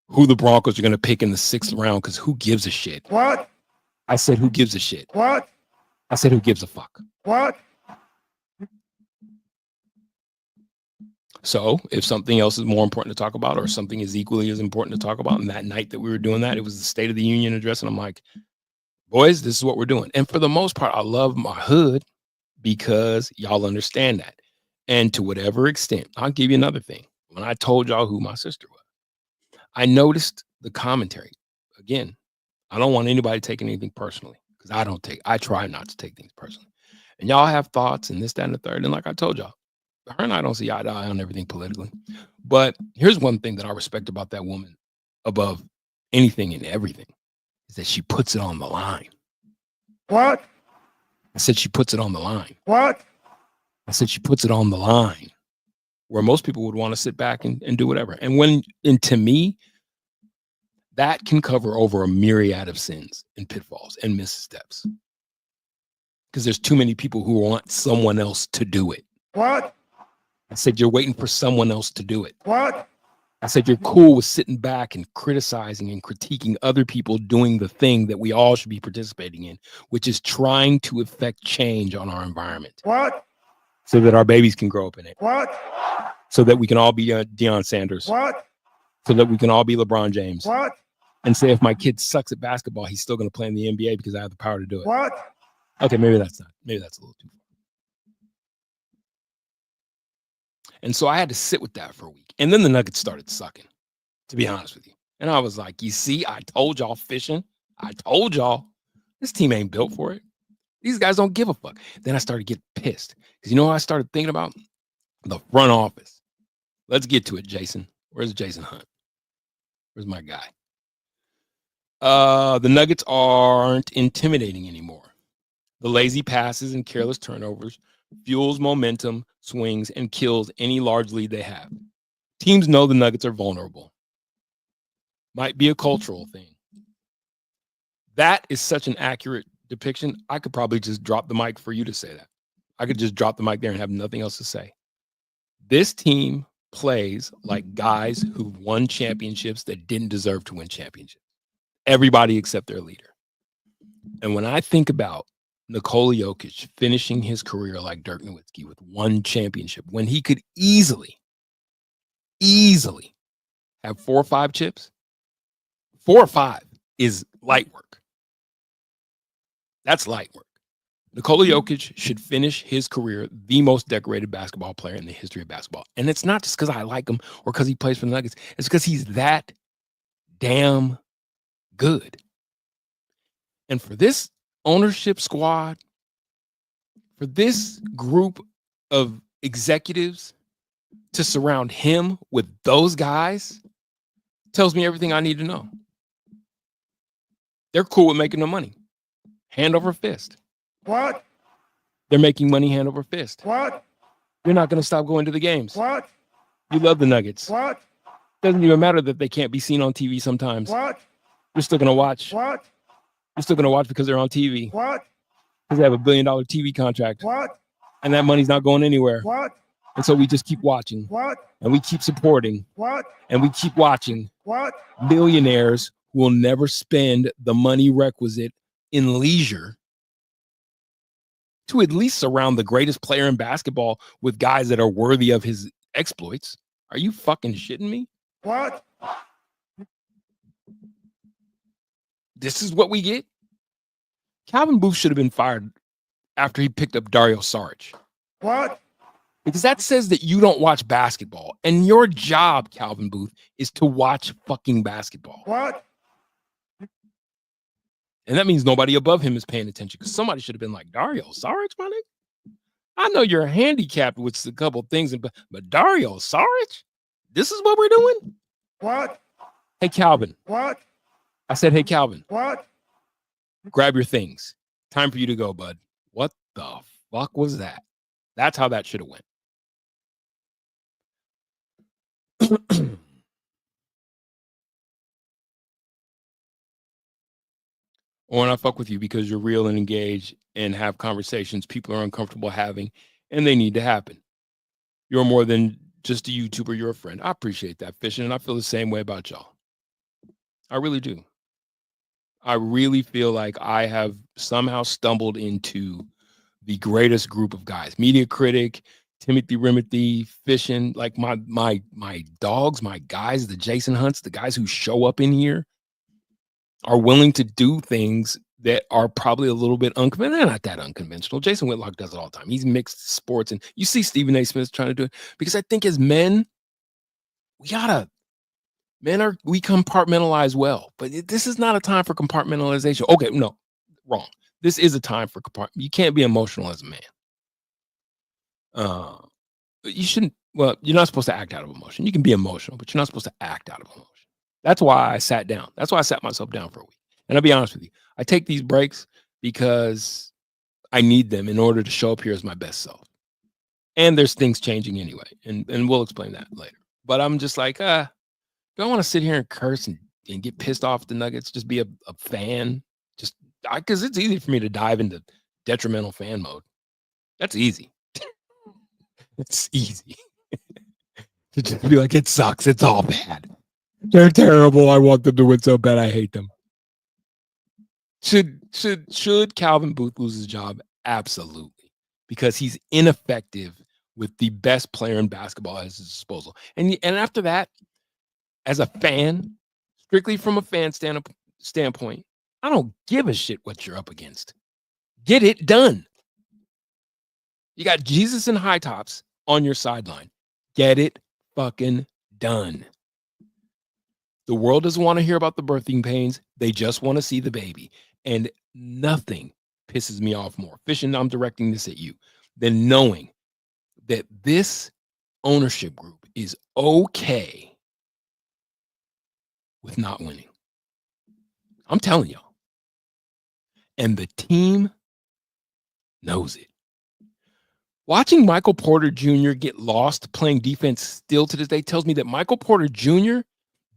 who the Broncos are going to pick in the 6th round, because who gives a shit? What? I said, who gives a shit? What? I said, who gives a fuck? What? So if something else is more important to talk about, or something is equally as important to talk about, and that night that we were doing that, it was the State of the Union address, and I'm like, boys, this is what we're doing. And for the most part, I love my hood because y'all understand that. And to whatever extent, I'll give you another thing. When I told y'all who my sister was, I noticed the commentary. Again, I don't want anybody taking anything personally, because I try not to take things personally. And y'all have thoughts and this, that, and the third. And like I told y'all, her and I don't see eye to eye on everything politically. But here's one thing that I respect about that woman above anything and everything, is that she puts it on the line. What? I said she puts it on the line. What? I said she puts it on the line, where most people would want to sit back and do whatever. And to me, that can cover over a myriad of sins and pitfalls and missteps, because there's too many people who want someone else to do it. What? I said you're waiting for someone else to do it. What? I said you're cool with sitting back and criticizing and critiquing other people doing the thing that we all should be participating in, which is trying to effect change on our environment. What? So that our babies can grow up in it. What? So that we can all be Deion Sanders. What? So that we can all be LeBron James. What? And say if my kid sucks at basketball, he's still going to play in the NBA because I have the power to do it. What? Okay, maybe that's a little too far. And so I had to sit with that for a week. And then the Nuggets started sucking, to be honest with you. And I was like, you see, I told y'all fishing. I told y'all this team ain't built for it. These guys don't give a fuck. Then I started getting pissed. Because you know what I started thinking about? The front office. Let's get to it, Jason. Where's Jason Hunt? Where's my guy? The Nuggets aren't intimidating anymore. The lazy passes and careless turnovers fuels momentum, swings, and kills any large lead they have. Teams know the Nuggets are vulnerable. Might be a cultural thing. That is such an accurate depiction. I could probably just drop the mic for you to say that. I could just drop the mic there and have nothing else to say. This team plays like guys who've won championships that didn't deserve to win championships. Everybody except their leader. And when I think about Nikola Jokic finishing his career like Dirk Nowitzki with one championship, when he could easily have 4 or 5 chips, 4 or 5 is light work. That's light work. Nikola Jokic should finish his career the most decorated basketball player in the history of basketball. And it's not just because I like him or because he plays for the Nuggets. It's because he's that damn good. And for this ownership squad, for this group of executives to surround him with those guys tells me everything I need to know. They're cool with making the money. Hand over fist. What? They're making money hand over fist. What? You're not going to stop going to the games. What? You love the Nuggets. What? Doesn't even matter that they can't be seen on TV sometimes. What? You're still going to watch. What? You're still going to watch because they're on TV. What? Because they have $1 billion TV contract. What? And that money's not going anywhere. What? And so we just keep watching. What? And we keep supporting. What? And we keep watching What? millionaires who will never spend the money requisite in leisure to at least surround the greatest player in basketball with guys that are worthy of his exploits. Are you fucking shitting me? What? This is what we get? Calvin Booth should have been fired after he picked up Dario Saric. What? Because that says that you don't watch basketball. And your job, Calvin Booth, is to watch fucking basketball. What? And that means nobody above him is paying attention. Because somebody should have been like, Dario Saric, my nigga. I know you're handicapped with a couple things, but Dario Saric, this is what we're doing? What? Hey, Calvin. What? I said, hey, Calvin. What? Grab your things. Time for you to go, bud. What the fuck was that? That's how that should have went. Or when I fuck with you because you're real and engaged and have conversations people are uncomfortable having and they need to happen. You're more than just a YouTuber. You're a friend. I appreciate that, Fishing, and I feel the same way about y'all. I really do. I really feel like I have somehow stumbled into the greatest group of guys. Media Critic, Timothy, Fishing, like my dogs, my guys, the Jason Hunts, the guys who show up in here are willing to do things that are probably a little bit unconventional. They're not that unconventional. Jason Whitlock does it all the time. He's mixed sports, and you see Stephen A. Smith trying to do it because I think as men, we compartmentalize well, but this is not a time for compartmentalization. Okay, no, wrong. This is a time for you can't be emotional as a man. You shouldn't. Well, you're not supposed to act out of emotion. You can be emotional, but you're not supposed to act out of emotion. That's why I sat down. That's why I sat myself down for a week. And I'll be honest with you, I take these breaks because I need them in order to show up here as my best self. And there's things changing anyway, and we'll explain that later. But I'm just like, do I want to sit here and curse and get pissed off at the Nuggets? Just be a fan? Just because it's easy for me to dive into detrimental fan mode. That's easy. It's easy to just be like, it sucks. It's all bad. They're terrible. I want them to win so bad. I hate them. Should Calvin Booth lose his job? Absolutely. Because he's ineffective with the best player in basketball at his disposal. And after that, as a fan, strictly from a fan standpoint, I don't give a shit what you're up against. Get it done. You got Jesus and High Tops on your sideline. Get it fucking done. The world doesn't want to hear about the birthing pains. They just want to see the baby. And nothing pisses me off more, Fishing, I'm directing this at you, than knowing that this ownership group is okay with not winning. I'm telling y'all. And the team knows it. Watching Michael Porter Jr. get lost playing defense still to this day tells me that Michael Porter Jr.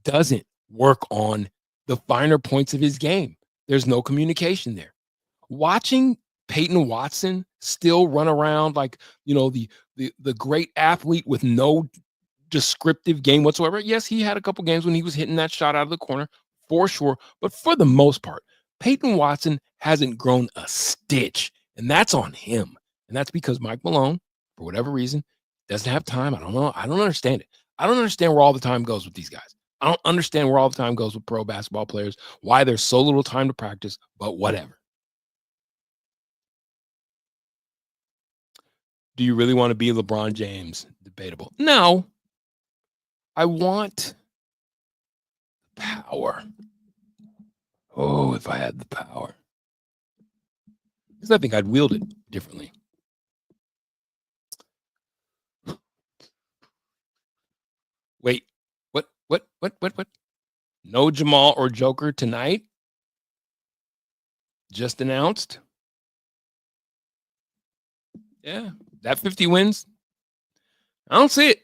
doesn't work on the finer points of his game. There's no communication there. Watching Peyton Watson still run around like, the great athlete with no descriptive game whatsoever. Yes, he had a couple games when he was hitting that shot out of the corner, for sure. But for the most part, Peyton Watson hasn't grown a stitch, and that's on him. And that's because Mike Malone, for whatever reason, doesn't have time. I don't know. I don't understand it. I don't understand where all the time goes with these guys. I don't understand where all the time goes with pro basketball players, why there's so little time to practice, but whatever. Do you really want to be LeBron James? Debatable. No. I want power. Oh, if I had the power. Because I think I'd wield it differently. Wait, what? No Jamal or Joker tonight? Just announced? Yeah, that 50 wins? I don't see it.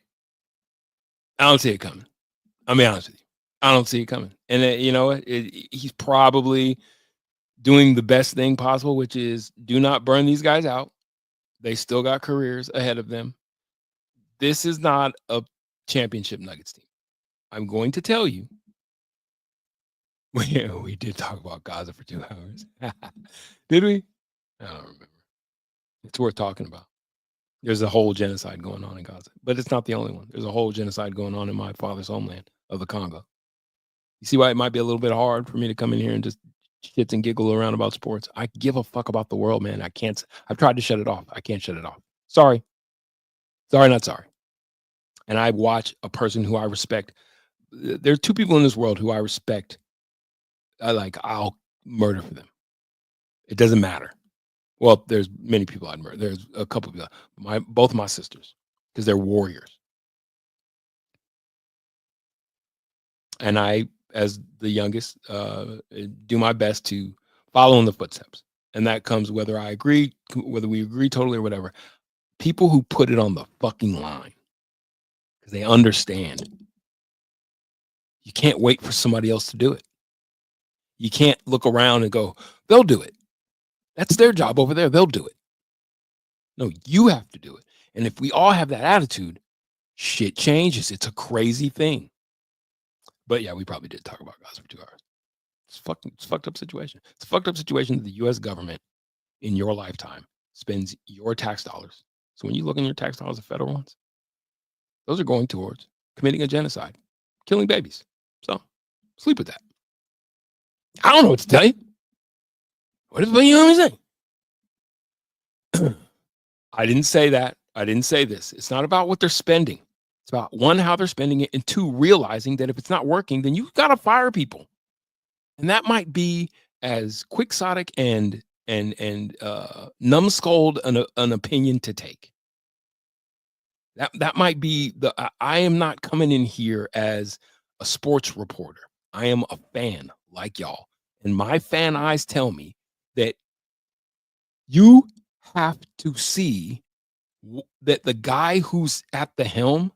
I don't see it coming. I'll be honest with you. I don't see it coming. And he's probably doing the best thing possible, which is do not burn these guys out. They still got careers ahead of them. This is not a championship Nuggets team. I'm going to tell you. We did talk about Gaza for 2 hours. Did we? I don't remember. It's worth talking about. There's a whole genocide going on in Gaza, but it's not the only one. There's a whole genocide going on in my father's homeland of the Congo. You see why it might be a little bit hard for me to come in here and just shits and giggle around about sports. I give a fuck about the world, man. I've tried to shut it off. I can't shut it off. Sorry. Sorry, not sorry. And I watch a person who I respect. There are two people in this world who I respect. I'll murder for them. It doesn't matter. Well, there's many people I'd murder. There's a couple of people. Both my sisters, because they're warriors. And I, as the youngest, do my best to follow in the footsteps. And that comes whether we agree totally or whatever. People who put it on the fucking line because they understand. You can't wait for somebody else to do it. You can't look around and go, they'll do it. That's their job over there. They'll do it. No, you have to do it. And if we all have that attitude, shit changes. It's a crazy thing. But yeah, we probably did talk about guys for 2 hours. It's fucked up situation. It's a fucked up situation that the U.S. government in your lifetime spends your tax dollars. So when you look in your tax dollars, the federal ones, those are going towards committing a genocide, killing babies. So sleep with that. I don't know what to tell you. What is you know what I'm saying? I didn't say that. I didn't say this. It's not about what they're spending. It's about one, how they're spending it, and two, realizing that if it's not working, then you've got to fire people. And that might be as quixotic and numbskulled an opinion to take. That might be I am not coming in here as a sports reporter. I am a fan like y'all. And my fan eyes tell me that you have to see that the guy who's at the helm,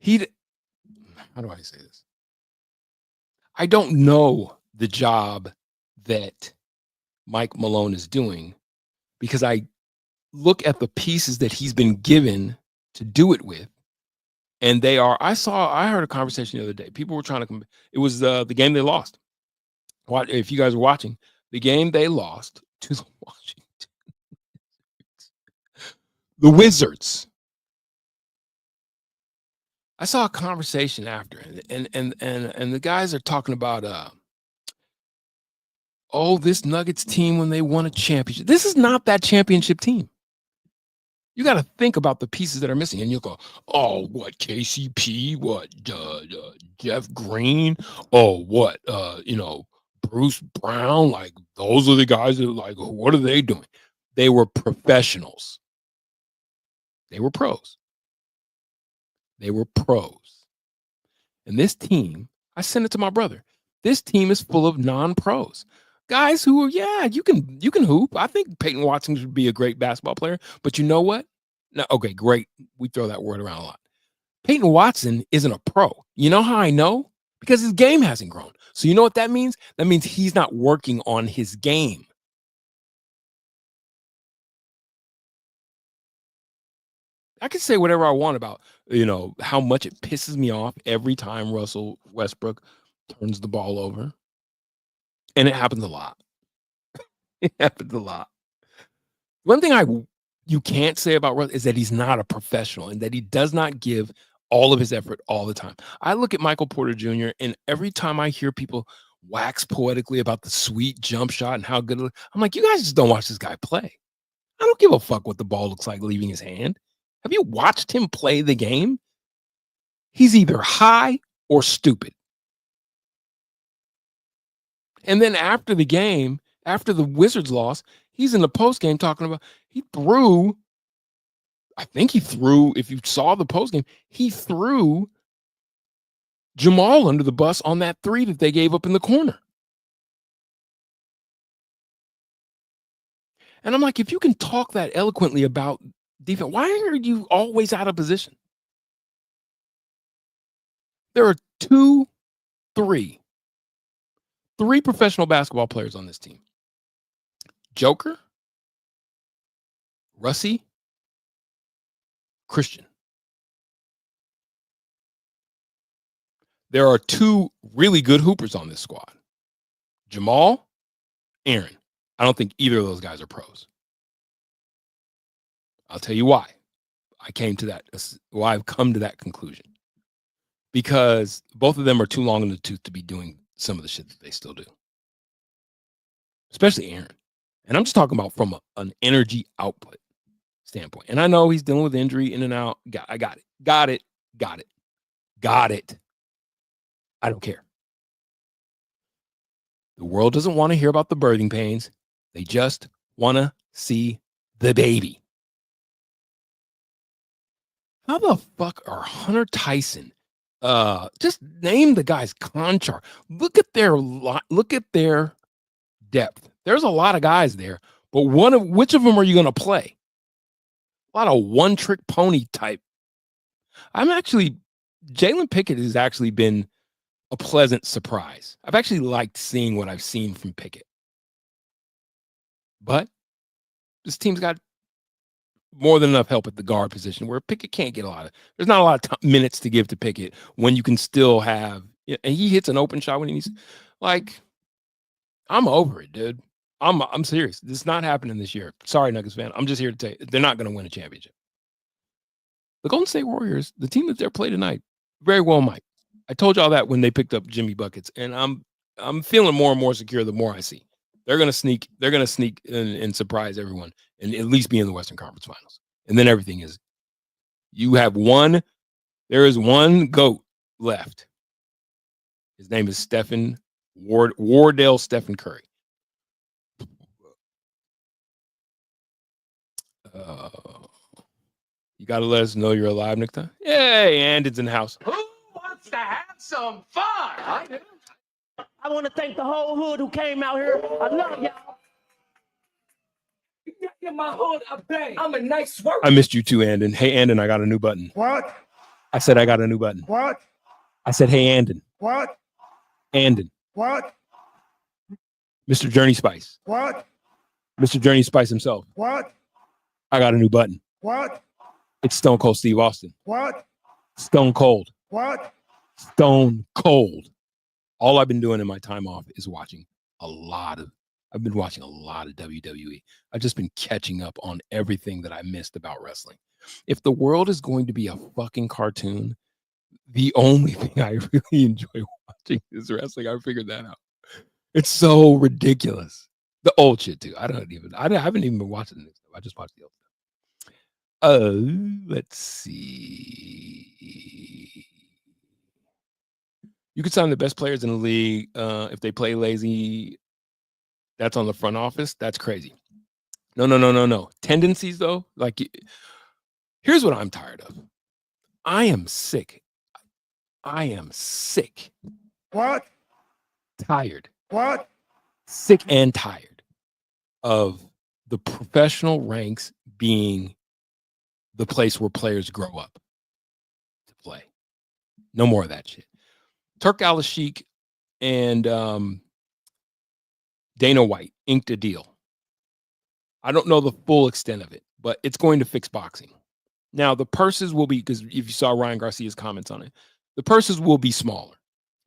how do I say this? I don't know the job that Mike Malone is doing because I look at the pieces that he's been given to do it with. And they are, I heard a conversation the other day. People were trying to, it was the game they lost. If you guys are watching, the game they lost to the Washington, the Wizards. I saw a conversation after, and the guys are talking about, this Nuggets team when they won a championship. This is not that championship team. You got to think about the pieces that are missing, and you'll go, "Oh, what KCP? What Jeff Green? Oh, what Bruce Brown? Like those are the guys that what are they doing? They were professionals. They were pros. They were pros. And this team, I sent it to my brother. This team is full of non-pros. Guys who are, you can hoop. I think Peyton Watson would be a great basketball player, but you know what? No, okay, great. We throw that word around a lot. Peyton Watson isn't a pro. You know how I know? Because his game hasn't grown. So you know what that means? That means he's not working on his game. I can say whatever I want about, how much it pisses me off every time Russell Westbrook turns the ball over. And it happens a lot. It happens a lot. One thing you can't say about Russ is that he's not a professional and that he does not give all of his effort all the time. I look at Michael Porter Jr. and every time I hear people wax poetically about the sweet jump shot and how good it looks, I'm like, you guys just don't watch this guy play. I don't give a fuck what the ball looks like leaving his hand. Have you watched him play the game? He's either high or stupid. And then after the game, after the Wizards lost, he's in the post game talking about if you saw the post game, he threw Jamal under the bus on that three that they gave up in the corner. And I'm like, if you can talk that eloquently about defense, why are you always out of position? There are three professional basketball players on this team. Joker, Russie, Christian. There are two really good hoopers on this squad. Jamal, Aaron. I don't think either of those guys are pros. I'll tell you why. I've come to that conclusion. Because both of them are too long in the tooth to be doing some of the shit that they still do. Especially Aaron. And I'm just talking about from an energy output. standpoint. And I know he's dealing with injury in and out. I got it. Got it. I don't care. The world doesn't want to hear about the birthing pains. They just want to see the baby. How the fuck are Hunter Tyson? Just name the guy's contract. Look at their depth. There's a lot of guys there, but which of them are you going to play? A lot of one-trick pony type. Jalen Pickett has actually been a pleasant surprise. I've actually liked seeing what I've seen from Pickett. But this team's got more than enough help at the guard position where Pickett can't get there's not a lot of minutes to give to Pickett when you can still have, and he hits an open shot when he needs, like, I'm over it, dude. I'm serious. This is not happening this year. Sorry, Nuggets fan. I'm just here to tell you, they're not going to win a championship. The Golden State Warriors, the team that they're playing tonight, very well might. I told y'all that when they picked up Jimmy Buckets, and I'm feeling more and more secure the more I see. They're going to sneak and surprise everyone and at least be in the Western Conference Finals. And then everything is, there is one GOAT left. His name is Wardell Stephen Curry. You got to let us know you're alive, Nikta. Yay, and it's in the house. Who wants to have some fun? I do. I want to thank the whole hood who came out here. I love y'all. In my hood, I bang. I'm a nice worker. I missed you too, Andon. Hey, Andon, I got a new button. What? I said I got a new button. What? I said, hey, Andon. What? Andon. What? Mr. Journey Spice. What? Mr. Journey Spice himself. What? I got a new button. What? It's Stone Cold Steve Austin. What? Stone Cold. What? Stone Cold. All I've been doing in my time off is I've been watching a lot of WWE. I've just been catching up on everything that I missed about wrestling. If the world is going to be a fucking cartoon, the only thing I really enjoy watching is wrestling. I figured that out. It's so ridiculous. The old shit too. I haven't even been watching this stuff. I just watched the old stuff. Let's see. You could sign the best players in the league if they play lazy. That's on the front office. That's crazy. No. Tendencies, though, like, here's what I'm tired of. I am sick. What? Tired. What? Sick and tired of the professional ranks being the place where players grow up to play. No more of that shit. Turk Al-Sheikh and Dana White inked a deal. I don't know the full extent of it, but it's going to fix boxing. Now, the purses will be, because if you saw Ryan Garcia's comments on it, the purses will be smaller.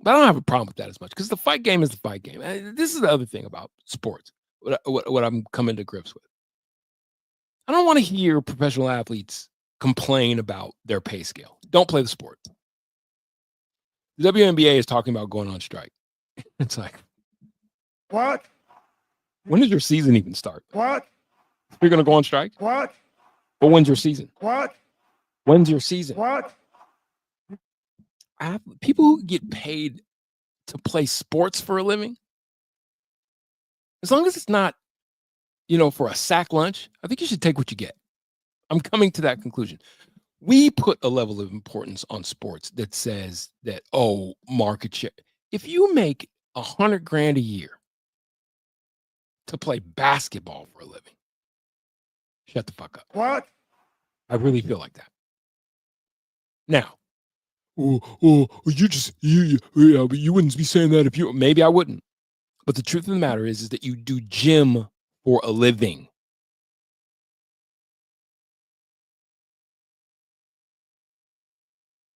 But I don't have a problem with that as much because the fight game is the fight game. And this is the other thing about sports, what I'm coming to grips with. I don't want to hear professional athletes complain about their pay scale. Don't play the sport. The WNBA is talking about going on strike. It's like, What? when does your season even start? What? You're going to go on strike? What? But when's your season? What? When's your season? What? People who get paid to play sports for a living, as long as it's not, for a sack lunch, I think you should take what you get. I'm coming to that conclusion. We put a level of importance on sports that says that, market share. If you make $100,000 a year to play basketball for a living, shut the fuck up. What? I really feel like that. Now, but you wouldn't be saying that if you, maybe I wouldn't. But the truth of the matter is that you do gym for a living.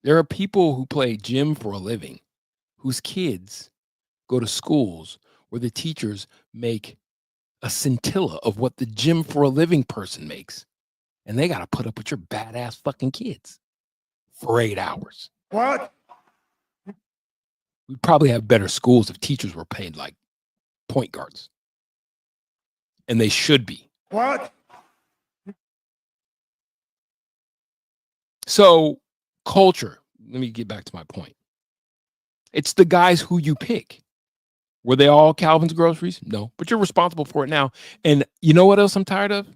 There are people who play gym for a living whose kids go to schools where the teachers make a scintilla of what the gym for a living person makes. And they got to put up with your badass fucking kids for 8 hours. What? We'd probably have better schools if teachers were paid like point guards. And they should be. What? So culture, let me get back to my point. It's the guys who you pick. Were they all Calvin's groceries? No, but you're responsible for it now. And you know what else I'm tired of?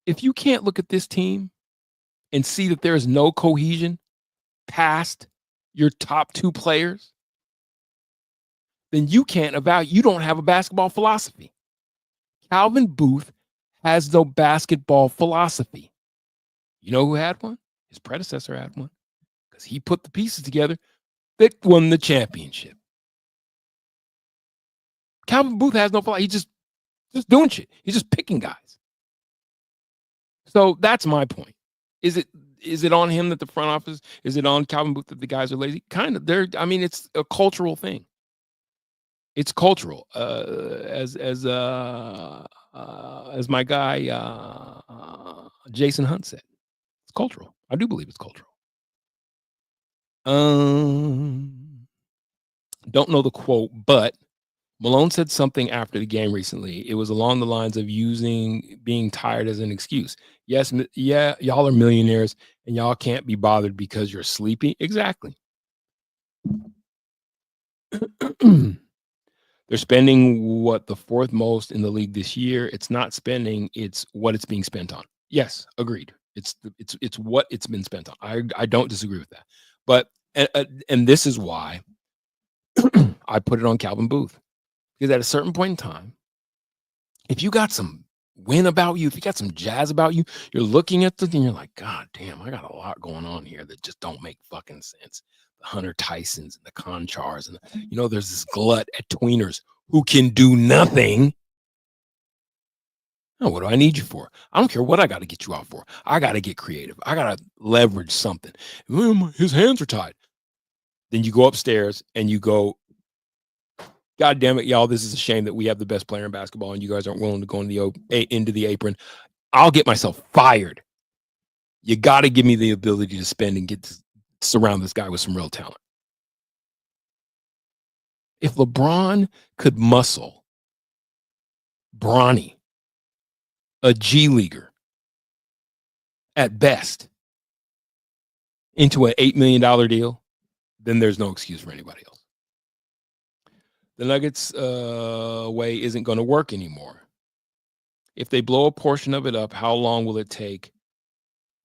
If you can't look at this team and see that there is no cohesion past your top 2 players, then you can't evaluate. You don't have a basketball philosophy. Calvin Booth has no basketball philosophy. You know who had one? His predecessor had one, because he put the pieces together that won the championship. Calvin Booth has no philosophy. He's just doing shit. He's just picking guys. So that's my point. Is it on him that the front office? Is it on Calvin Booth that the guys are lazy? Kind of. It's a cultural thing. It's cultural. As my guy Jason Hunt said, it's cultural. I do believe it's cultural. Don't know the quote, but Malone said something after the game recently. It was along the lines of using being tired as an excuse. Yes, yeah, y'all are millionaires and y'all can't be bothered because you're sleepy. Exactly. They're spending what, the 4th most in the league this year. It's not spending, it's what it's being spent on. Yes, agreed. It's what it's been spent on. I don't disagree with that. But and this is why I put it on Calvin Booth. Because at a certain point in time, if you got some win about you, if you got some jazz about you, you're looking at this and you're like, God damn, I got a lot going on here that just don't make fucking sense. The Hunter Tysons and the Conchars, and there's this glut at tweeners who can do nothing. Oh, what do I need you for? I don't care what I got to get you out for. I got to get creative. I got to leverage something. His hands are tied. Then you go upstairs and you go, God damn it, y'all, this is a shame that we have the best player in basketball and you guys aren't willing to go into the apron. I'll get myself fired. You got to give me the ability to spend and get to surround this guy with some real talent. If LeBron could muscle Bronny, a G leaguer, at best, into an $8 million deal, then there's no excuse for anybody else. The Nuggets way isn't going to work anymore. If they blow a portion of it up, how long will it take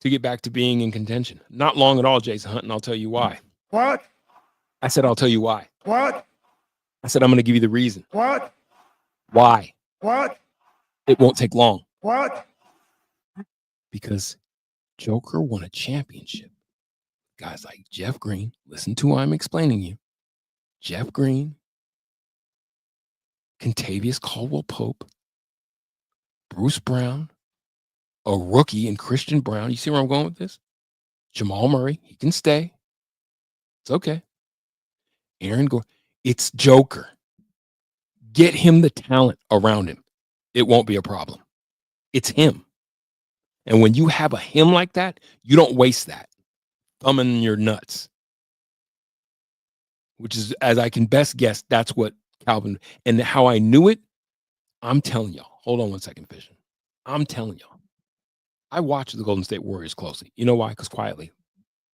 to get back to being in contention? Not long at all, Jason Hunt, and I'll tell you why. What? I said, I'll tell you why. What? I said, I'm going to give you the reason. What? Why? What? It won't take long. What? Because Joker won a championship. Guys like Jeff Green, listen to what I'm explaining you. Jeff Green, Kentavious Caldwell-Pope, Bruce Brown, a rookie in Christian Brown. You see where I'm going with this? Jamal Murray, he can stay. It's okay. Aaron Gordon, it's Joker. Get him the talent around him. It won't be a problem. It's him. And when you have a him like that, you don't waste that. Thumbing your nuts. Which is, as I can best guess, that's what Calvin, and how I knew it, I'm telling y'all. Hold on one second, Fission. I'm telling y'all. I watch the Golden State Warriors closely. You know why? Because quietly,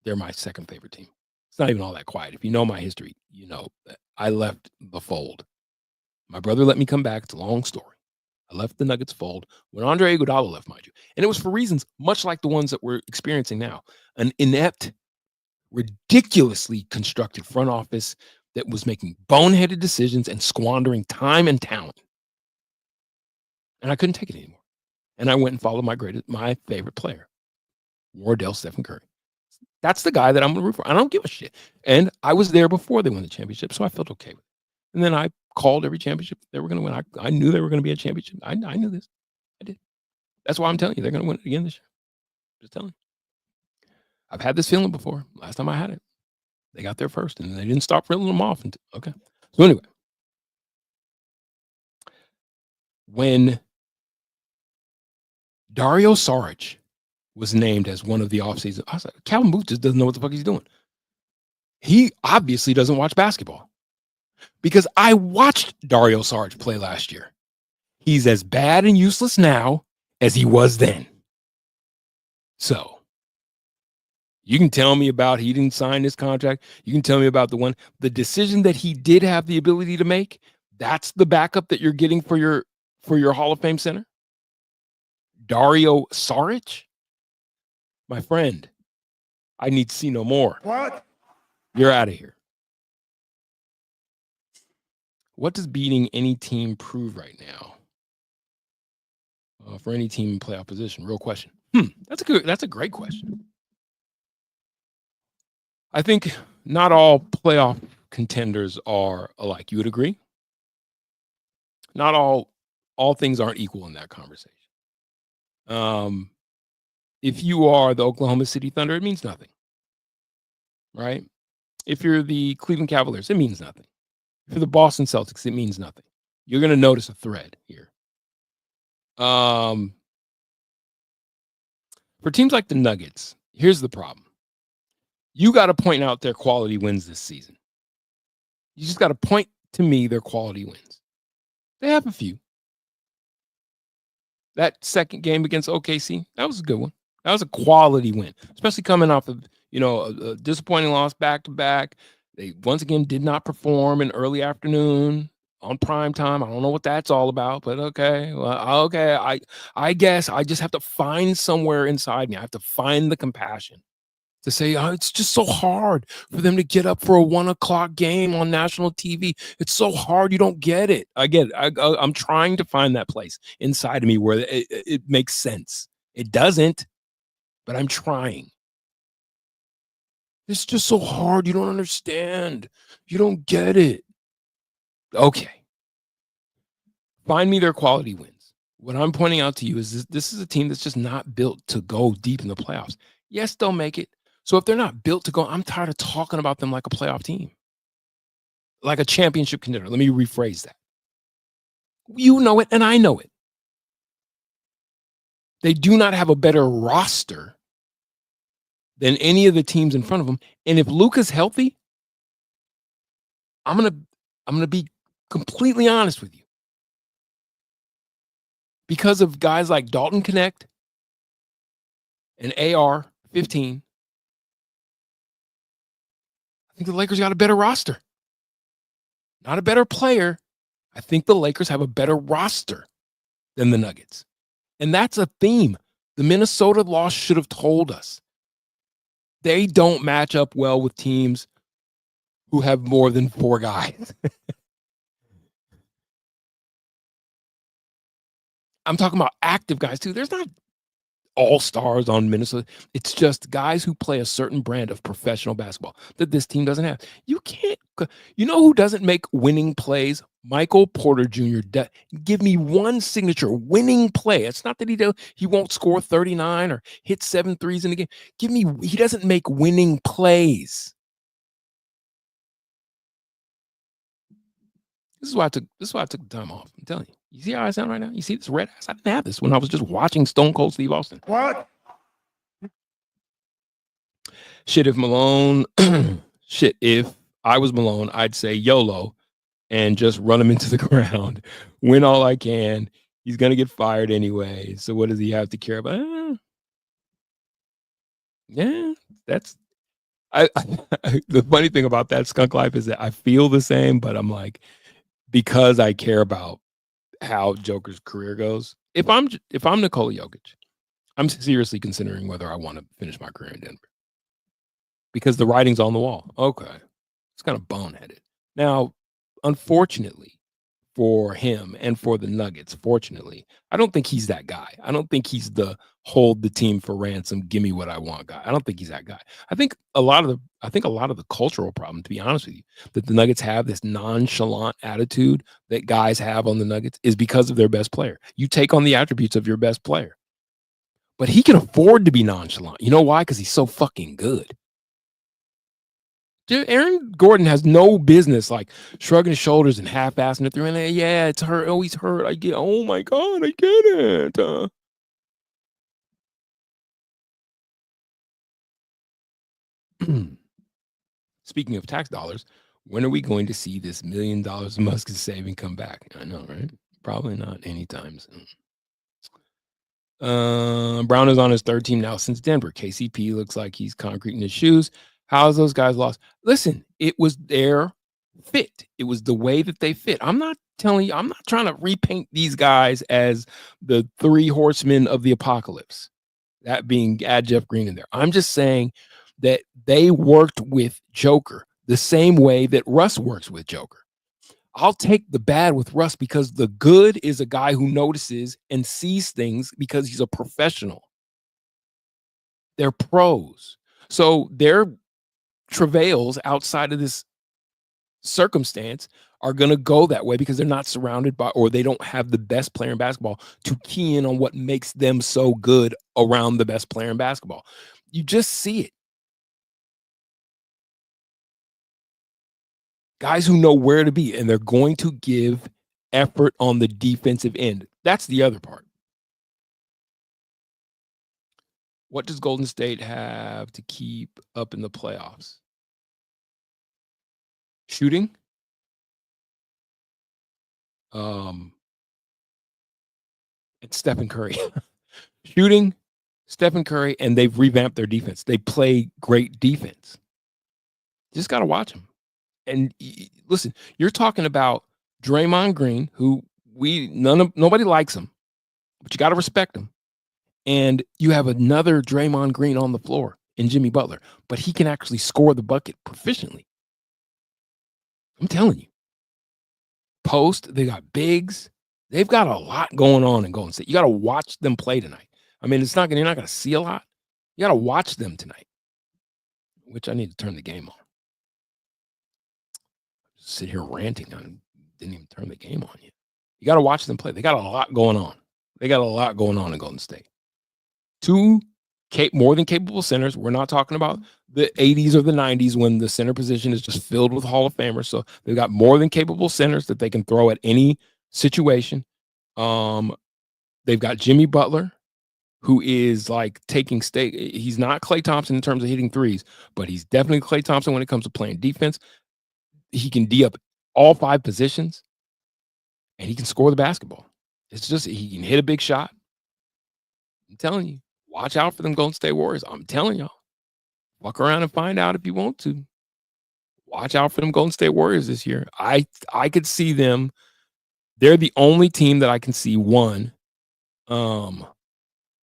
they're my second favorite team. It's not even all that quiet. If you know my history, you know that I left the fold. My brother let me come back. It's a long story. I left the Nuggets fold when Andre Iguodala left, mind you. And it was for reasons much like the ones that we're experiencing now. An inept, ridiculously constructed front office that was making boneheaded decisions and squandering time and talent. And I couldn't take it anymore. And I went and followed my favorite player, Wardell Stephen Curry. That's the guy that I'm going to root for. I don't give a shit. And I was there before they won the championship, so I felt okay with it. And then I called every championship they were going to win. I knew they were going to be a championship. I knew this. I did. That's why I'm telling you, they're going to win it again this year. Just telling you. I've had this feeling before. Last time I had it, they got there first, and they didn't stop reeling them off. Okay. So anyway, when Dario Saric was named as one of the offseason, I was like, Calvin Booth just doesn't know what the fuck he's doing. He obviously doesn't watch basketball, because I watched Dario Saric play last year. He's as bad and useless now as he was then. So you can tell me about he didn't sign this contract. You can tell me about the decision that he did have the ability to make. That's the backup that you're getting for your Hall of Fame center. Dario Saric, my friend, I need to see no more. What? You're out of here. What does beating any team prove right now? For any team in playoff position? Real question. That's a great question. I think not all playoff contenders are alike. You would agree? Not all things aren't equal in that conversation. If you are the Oklahoma City Thunder, it means nothing. Right? If you're the Cleveland Cavaliers, it means nothing. If you're the Boston Celtics, it means nothing. You're going to notice a thread here. For teams like the Nuggets, here's the problem. You got to point out their quality wins this season. You just got to point to me their quality wins. They have a few. That second game against OKC, that was a good one. That was a quality win, especially coming off of, a disappointing loss back-to-back. They once again did not perform in early afternoon on prime time. I don't know what that's all about, but okay. Well, okay. I guess I just have to find somewhere inside me. I have to find the compassion to say, it's just so hard for them to get up for a 1:00 game on national TV. It's so hard. You don't get it. I get it. I'm trying to find that place inside of me where it makes sense. It doesn't, but I'm trying. It's just so hard. You don't understand. You don't get it. Okay. Find me their quality wins. What I'm pointing out to you is this is a team that's just not built to go deep in the playoffs. Yes, they'll make it. So if they're not built to go, I'm tired of talking about them like a playoff team, like a championship contender. Let me rephrase that. You know it, and I know it. They do not have a better roster than any of the teams in front of them. And if Luka's healthy, I'm gonna be completely honest with you. Because of guys like Dalton Connect and AR-15, I think the Lakers got a better roster. Not a better player. I think the Lakers have a better roster than the Nuggets. And that's a theme. The Minnesota loss should have told us. They don't match up well with teams who have more than 4 guys. I'm talking about active guys too. There's not all-stars on Minnesota. It's just guys who play a certain brand of professional basketball that this team doesn't have. You know who doesn't make winning plays? Michael Porter Jr. Give me one signature winning play. It's not that he won't score 39 or hit 7 threes in the game. He doesn't make winning plays. This is why I took the time off. I'm telling you. You see how I sound right now? You see this red ass? I didn't have this when I was just watching Stone Cold Steve Austin. What? Shit, if I was Malone, I'd say YOLO and just run him into the ground. Win all I can. He's going to get fired anyway. So what does he have to care about? Yeah, that's... the funny thing about that skunk life is that I feel the same, but I'm like, because I care about how Joker's career goes. If I'm Nikola Jokic, I'm seriously considering whether I want to finish my career in Denver because the writing's on the wall. Okay, it's kind of boneheaded. Now, unfortunately for him and for the Nuggets, fortunately, I don't think he's that guy. I don't think he's the hold the team for ransom, give me what I want guy. I don't think he's that guy. I think a lot of the cultural problem, to be honest with you, that the Nuggets have, this nonchalant attitude that guys have on the Nuggets, is because of their best player. You take on the attributes of your best player. But he can afford to be nonchalant. You know why? Because he's so fucking good. Aaron Gordon has no business like shrugging his shoulders and half-assing it through. And yeah, it's hurt. Oh, he's hurt. I get. Oh my God, I get it. Speaking of tax dollars, when are we going to see this $1 million Musk is saving come back? I know, right? Probably not anytime soon. Brown is on his third team now since Denver. KCP looks like he's concrete in his shoes. How's those guys lost? Listen, it was their fit. It was the way that they fit. I'm not telling you, I'm not trying to repaint these guys as the three horsemen of the apocalypse. That being add Jeff Green in there. I'm just saying that they worked with Joker the same way that Russ works with Joker. I'll take the bad with Russ because the good is a guy who notices and sees things because he's a professional. They're pros. So their travails outside of this circumstance are going to go that way because they're not surrounded by, or they don't have the best player in basketball to key in on what makes them so good around the best player in basketball. You just see it. Guys who know where to be, and they're going to give effort on the defensive end. That's the other part. What does Golden State have to keep up in the playoffs? Shooting. It's Stephen Curry. Shooting, Stephen Curry, and they've revamped their defense. They play great defense. You just got to watch them. And listen, you're talking about Draymond Green, who nobody likes him, but you got to respect him. And you have another Draymond Green on the floor in Jimmy Butler, but he can actually score the bucket proficiently. I'm telling you. Post, they got bigs. They've got a lot going on in Golden State. You got to watch them play tonight. I mean, you're not going to see a lot. You got to watch them tonight, which I need to turn the game on. Sit here ranting on, didn't even turn the game on yet. You got to watch them play. They got a lot going on. They got a lot going on in Golden State. Two more than capable centers. We're not talking about the 80s or the 90s when the center position is just filled with Hall of Famers. So they've got more than capable centers that they can throw at any situation. They've got Jimmy Butler, who is like taking stake. He's not Klay Thompson in terms of hitting threes, but he's definitely Klay Thompson when it comes to playing defense. He can D up all five positions, and he can score the basketball. It's just he can hit a big shot. I'm telling you, watch out for them Golden State Warriors. I'm telling y'all, walk around and find out if you want to. Watch out for them Golden State Warriors this year. I could see them. They're the only team that I can see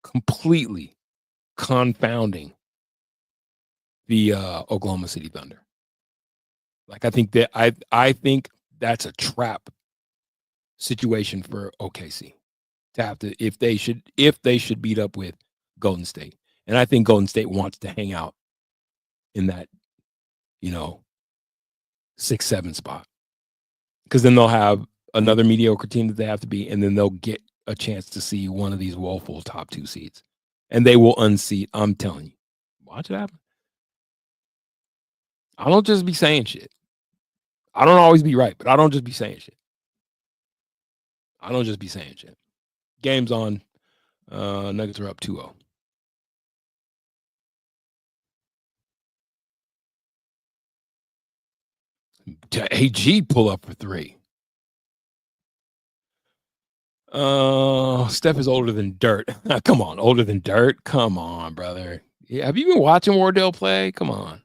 completely confounding the Oklahoma City Thunder. Like I think that's a trap situation for OKC to have to if they should beat up with Golden State. And I think Golden State wants to hang out in that, 6-7 spot. Because then they'll have another mediocre team that they have to be, and then they'll get a chance to see one of these woeful top 2 seeds. And they will unseat. I'm telling you. Watch it happen. I don't just be saying shit. I don't always be right, but I don't just be saying shit. Game's on. Nuggets are up 2-0. AG pull up for 3. Steph is older than dirt. Come on, older than dirt. Come on, brother. Yeah, have you been watching Wardell play? Come on.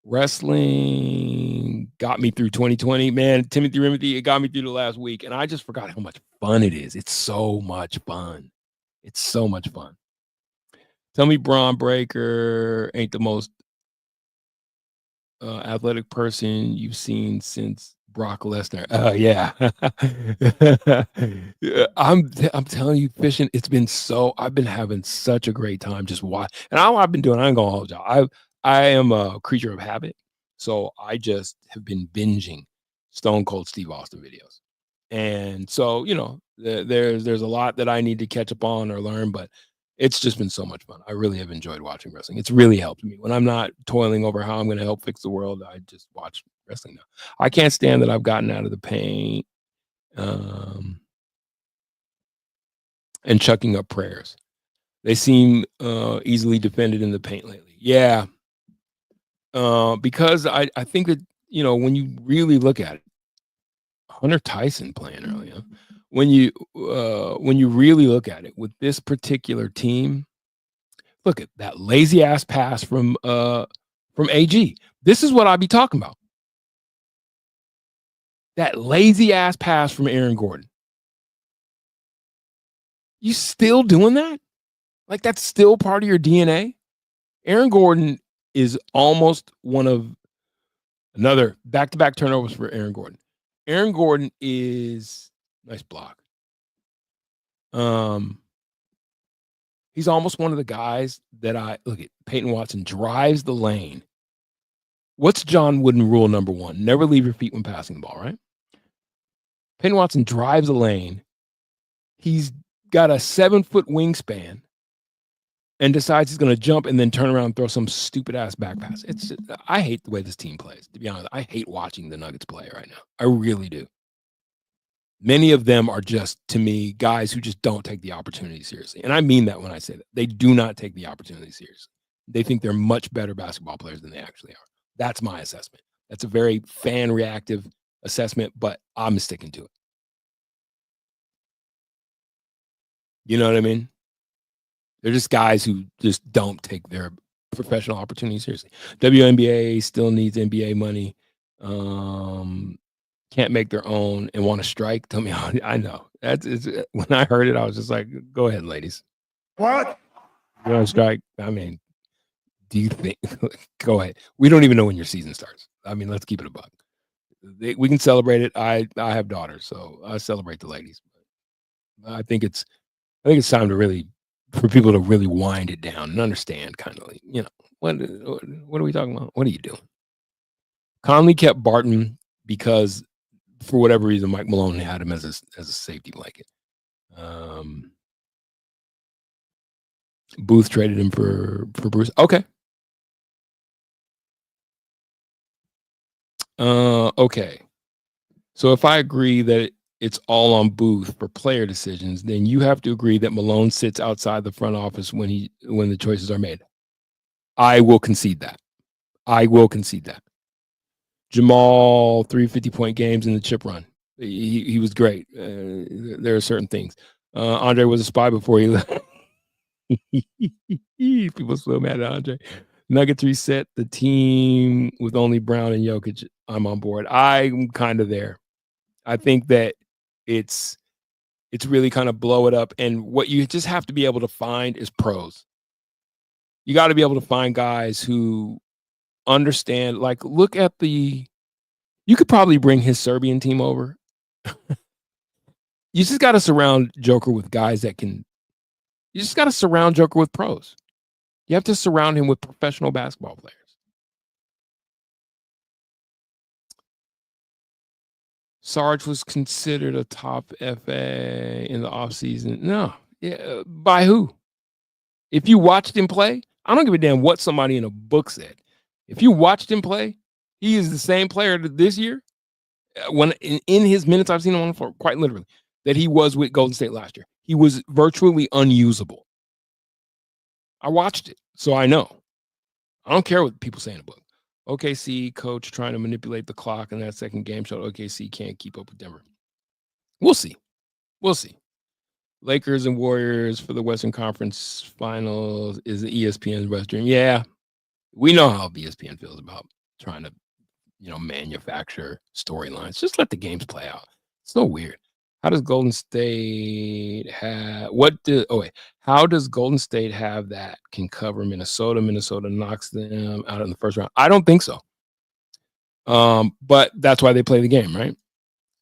Wrestling got me through 2020, man. Timothy, it got me through the last week, and I just forgot how much fun it is. It's so much fun. Tell me Braun Breaker ain't the most athletic person you've seen since Brock Lesnar. Yeah. I'm telling you, fishing. I've been having such a great time just watch. And all I've been doing, I ain't gonna hold y'all. I am a creature of habit, so I just have been binging Stone Cold Steve Austin videos, and so there's a lot that I need to catch up on or learn, but it's just been so much fun. I really have enjoyed watching wrestling. It's really helped me when I'm not toiling over how I'm going to help fix the world. I just watch wrestling now. I can't stand that I've gotten out of the paint and chucking up prayers. They seem easily defended in the paint lately. Yeah. Because I think that, when you really look at it, Hunter Tyson playing earlier, when you really look at it with this particular team, look at that lazy ass pass from AG. This is what I be talking about. That lazy ass pass from Aaron Gordon. You still doing that? Like that's still part of your DNA? Aaron Gordon is almost one of another back-to-back turnovers for Aaron Gordon. Aaron Gordon is nice block. He's almost one of the guys that I look at. Peyton Watson drives the lane. What's John Wooden rule number 1? Never leave your feet when passing the ball, right? Peyton Watson drives the lane. He's got a 7-foot wingspan and decides he's going to jump and then turn around and throw some stupid ass back pass. I hate the way this team plays, to be honest. I hate watching the Nuggets play right now. I really do. Many of them are just, to me, guys who just don't take the opportunity seriously. And I mean that when I say that. They do not take the opportunity seriously. They think they're much better basketball players than they actually are. That's my assessment. That's a very fan reactive assessment, but I'm sticking to it. You know what I mean? They're just guys who just don't take their professional opportunity seriously. WNBA still needs NBA money. Can't make their own and want to strike. Tell me how. I know. When I heard it, I was just like, go ahead, ladies. What? You want to strike? I mean, do you think? Go ahead. We don't even know when your season starts. I mean, let's keep it a buck. We can celebrate it. I have daughters, so I celebrate the ladies. I think it's time to really, for people to really wind it down and understand kind of like, what are we talking about? What are you doing? Conley kept Barton because for whatever reason, Mike Malone had him as a safety blanket. Booth traded him for Bruce. Okay. Okay. So if I agree that it's all on Booth for player decisions, then you have to agree that Malone sits outside the front office when the choices are made. I will concede that. Jamal, 350-point games in the chip run. He was great. There are certain things. Andre was a spy before he left. People so mad at Andre. Nuggets reset the team with only Brown and Jokic. I'm on board. I'm kind of there. I think that it's really kind of blow it up. And what you just have to be able to find is pros. You got to be able to find guys who understand, like, look at you could probably bring his Serbian team over. You just got to surround Joker with guys you just got to surround Joker with pros. You have to surround him with professional basketball players. Sarge was considered a top FA in the offseason. No. Yeah, by who? If you watched him play, I don't give a damn what somebody in a book said. If you watched him play, he is the same player this year. When in his minutes I've seen him on the floor, quite literally, that he was with Golden State last year. He was virtually unusable. I watched it, so I know. I don't care what people say in the book. OKC coach trying to manipulate the clock in that second game showed OKC can't keep up with Denver. We'll see. Lakers and Warriors for the Western Conference Finals is the ESPN's West Dream. Yeah, we know how ESPN feels about trying to, manufacture storylines. Just let the games play out. It's so weird. How does Golden State have how does Golden State have that can cover Minnesota? Minnesota knocks them out in the first round. I don't think so. But that's why they play the game, right?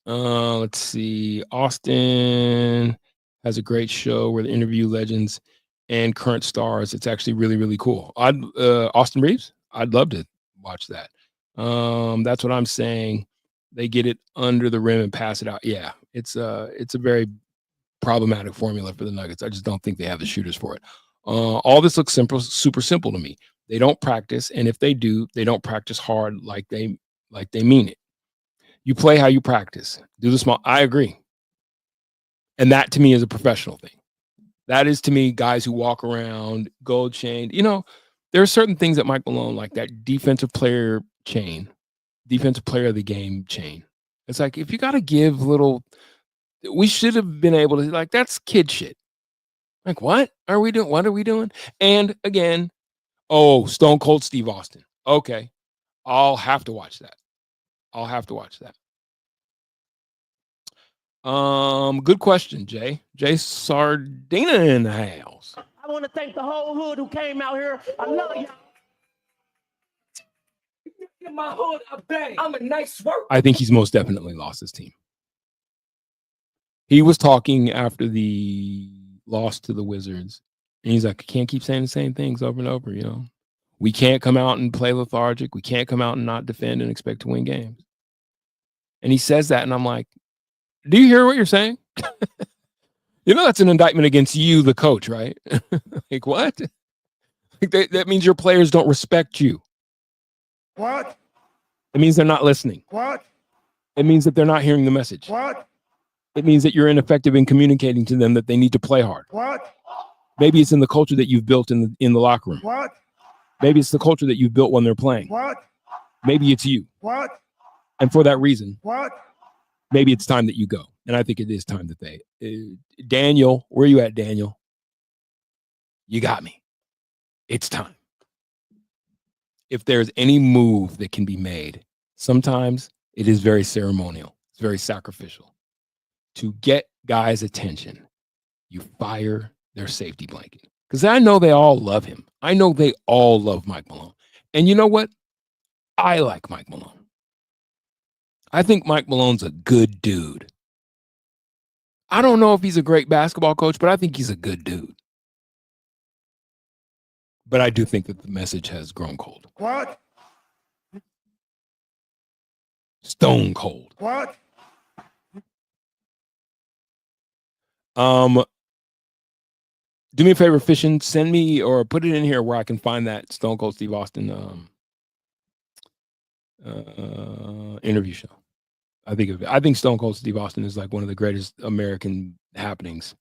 Let's see. Austin has a great show where they interview legends and current stars. It's actually really, really cool. Austin Reeves, I'd love to watch that. That's what I'm saying. They get it under the rim and pass it out. Yeah, it's a very problematic formula for the Nuggets. I just don't think they have the shooters for it. All this looks super simple to me. They don't practice, and if they do, they don't practice hard like they mean it. You play how you practice. Do the small. I agree, and that to me is a professional thing. That is to me guys who walk around gold chain. There are certain things that Mike Malone, like that defensive player of the game chain. It's like if you got to give little We should have been able to, like, that's kid shit. Like, what are we doing? What are we doing? And again, oh, Stone Cold Steve Austin. Okay. I'll have to watch that. I'll have to watch that. Good question, Jay. Jay Sardina in the house. I want to thank the whole hood who came out here. I love y'all. In my hood, I bang. I'm a nice worker. I think he's most definitely lost his team. He was talking after the loss to the Wizards, and he's like, I can't keep saying the same things over and over, you know. We can't come out and play lethargic. We can't come out and not defend and expect to win games. And he says that, and I'm like, do you hear what you're saying? You know, that's an indictment against you, the coach, right? Like, what? Like that means your players don't respect you. What? It means they're not listening. What? It means that they're not hearing the message. What? It means that you're ineffective in communicating to them that they need to play hard. What? Maybe it's in the culture that you've built in the locker room. What? Maybe it's the culture that you've built when they're playing. What? Maybe it's you. What? And for that reason, What? maybe it's time that you go. And I think it is time that they. Daniel, where are you at, Daniel? You got me. It's time. If there's any move that can be made, sometimes it is very ceremonial. It's very sacrificial. To get guys' attention, you fire their safety blanket. Because I know they all love him. I know they all love Mike Malone. And you know what? I like Mike Malone. I think Mike Malone's a good dude. I don't know if he's a great basketball coach, but I think he's a good dude. But I do think that the message has grown cold. What? Stone cold. What? Do me a favor, Fishin, send me or put it in here where I can find that Stone Cold Steve Austin interview show. I think Stone Cold Steve Austin is like one of the greatest American happenings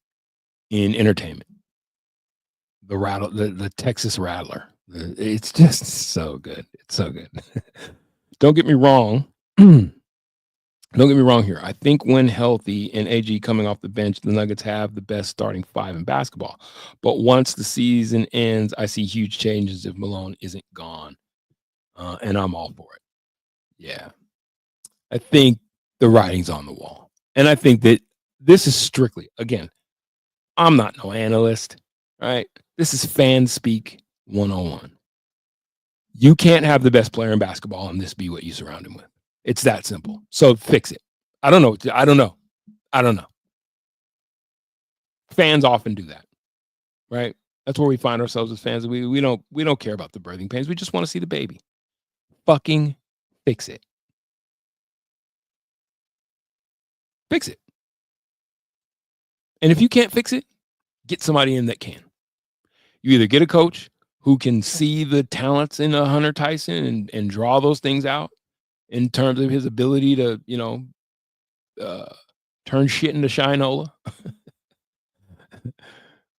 in entertainment. The Texas Rattler. It's just so good. It's so good. Don't get me wrong. Don't get me wrong here. I think when healthy and AG coming off the bench, the Nuggets have the best starting five in basketball. But once the season ends, I see huge changes if Malone isn't gone. And I'm all for it. Yeah. I think the writing's on the wall. And I think that this is strictly, again, I'm not no analyst, right? This is fan speak 101. You can't have the best player in basketball and this be what you surround him with. It's that simple. So fix it. I don't know. Fans often do that, right? That's where we find ourselves as fans. We don't care about the birthing pains. We just want to see the baby. Fucking fix it. Fix it. And if you can't fix it, get somebody in that can. You either get a coach who can see the talents in a Hunter Tyson and draw those things out in terms of his ability to, turn shit into Shinola.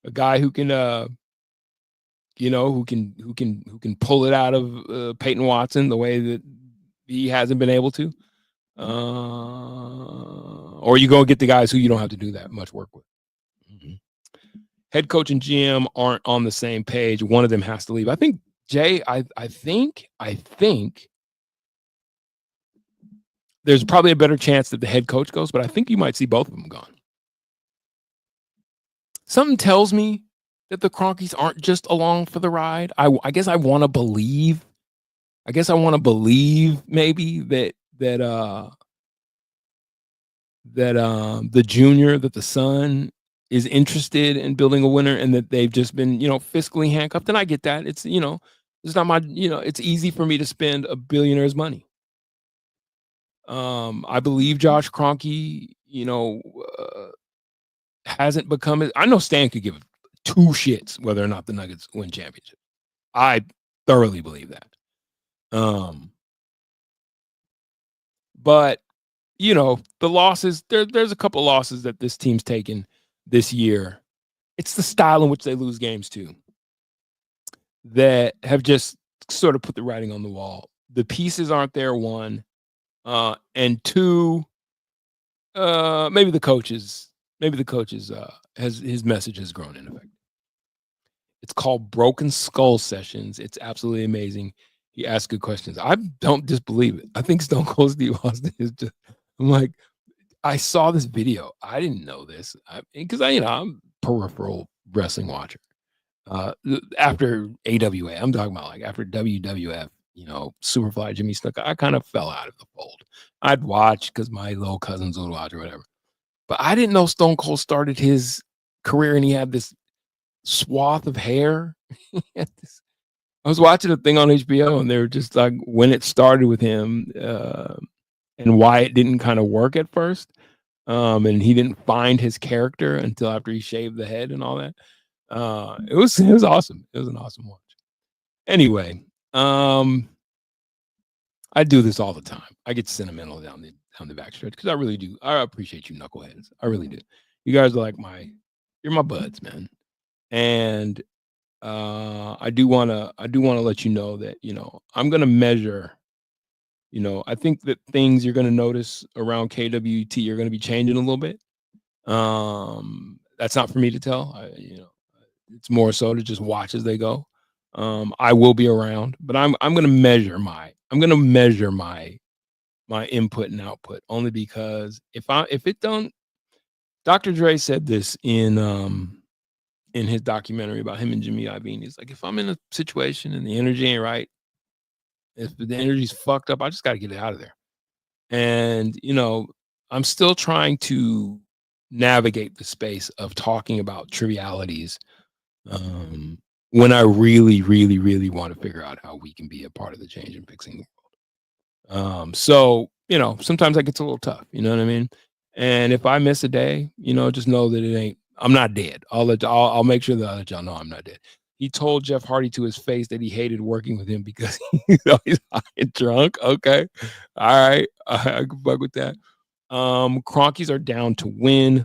A guy who can, who can pull it out of Peyton Watson the way that he hasn't been able to. Or you go get the guys who you don't have to do that much work with. Mm-hmm. Head coach and GM aren't on the same page. One of them has to leave. I think, Jay, I think there's probably a better chance that the head coach goes, but I think you might see both of them gone. Something tells me that the Cronkies aren't just along for the ride. I guess I want to believe. Maybe that the junior, that the son is interested in building a winner, and that they've just been, fiscally handcuffed. And I get that. It's, it's not my, it's easy for me to spend a billionaire's money. I believe Josh Kroenke, hasn't become. I know Stan could give two shits whether or not the Nuggets win championship. I thoroughly believe that. But the losses, there's a couple losses that this team's taken this year. It's the style in which they lose games too that have just sort of put the writing on the wall. The pieces aren't there, one. And two, maybe the coaches, has his message has grown in effect. It's called Broken Skull Sessions. It's absolutely amazing. He asks good questions. I don't disbelieve it. I think Stone Cold Steve Austin is just. I'm like, I saw this video. I didn't know this because I'm peripheral wrestling watcher. After AWA, I'm talking about like after WWF, Superfly Jimmy Snuka, I kind of fell out of the fold. I'd watch because my little cousins would watch or whatever. But I didn't know Stone Cold started his career and he had this swath of hair. I was watching a thing on HBO and they were just like when it started with him and why it didn't kind of work at first. And he didn't find his character until after he shaved the head and all that. It was awesome. It was an awesome watch. Anyway, I do this all the time. I get sentimental down the backstretch because I really do. I appreciate you knuckleheads. I really do. You guys are like you're my buds, man. And I do wanna let you know that, I'm gonna measure, I think that things you're gonna notice around KWT are gonna be changing a little bit. That's not for me to tell. It's more so to just watch as they go. I will be around, but I'm gonna measure my input and output only because if it don't. Dr. Dre said this in his documentary about him and Jimmy Iovine. He's like, if I'm in a situation and the energy ain't right, if the energy's fucked up, I just got to get it out of there. And I'm still trying to navigate the space of talking about trivialities when I really, really, really want to figure out how we can be a part of the change and fixing the world. So, sometimes that gets a little tough, you know what I mean? And if I miss a day, just know that I'm not dead. I'll make sure that I'll let y'all know I'm not dead. He told Jeff Hardy to his face that he hated working with him because he's high and drunk. Okay. All right. I can fuck with that. Cronkies are down to win.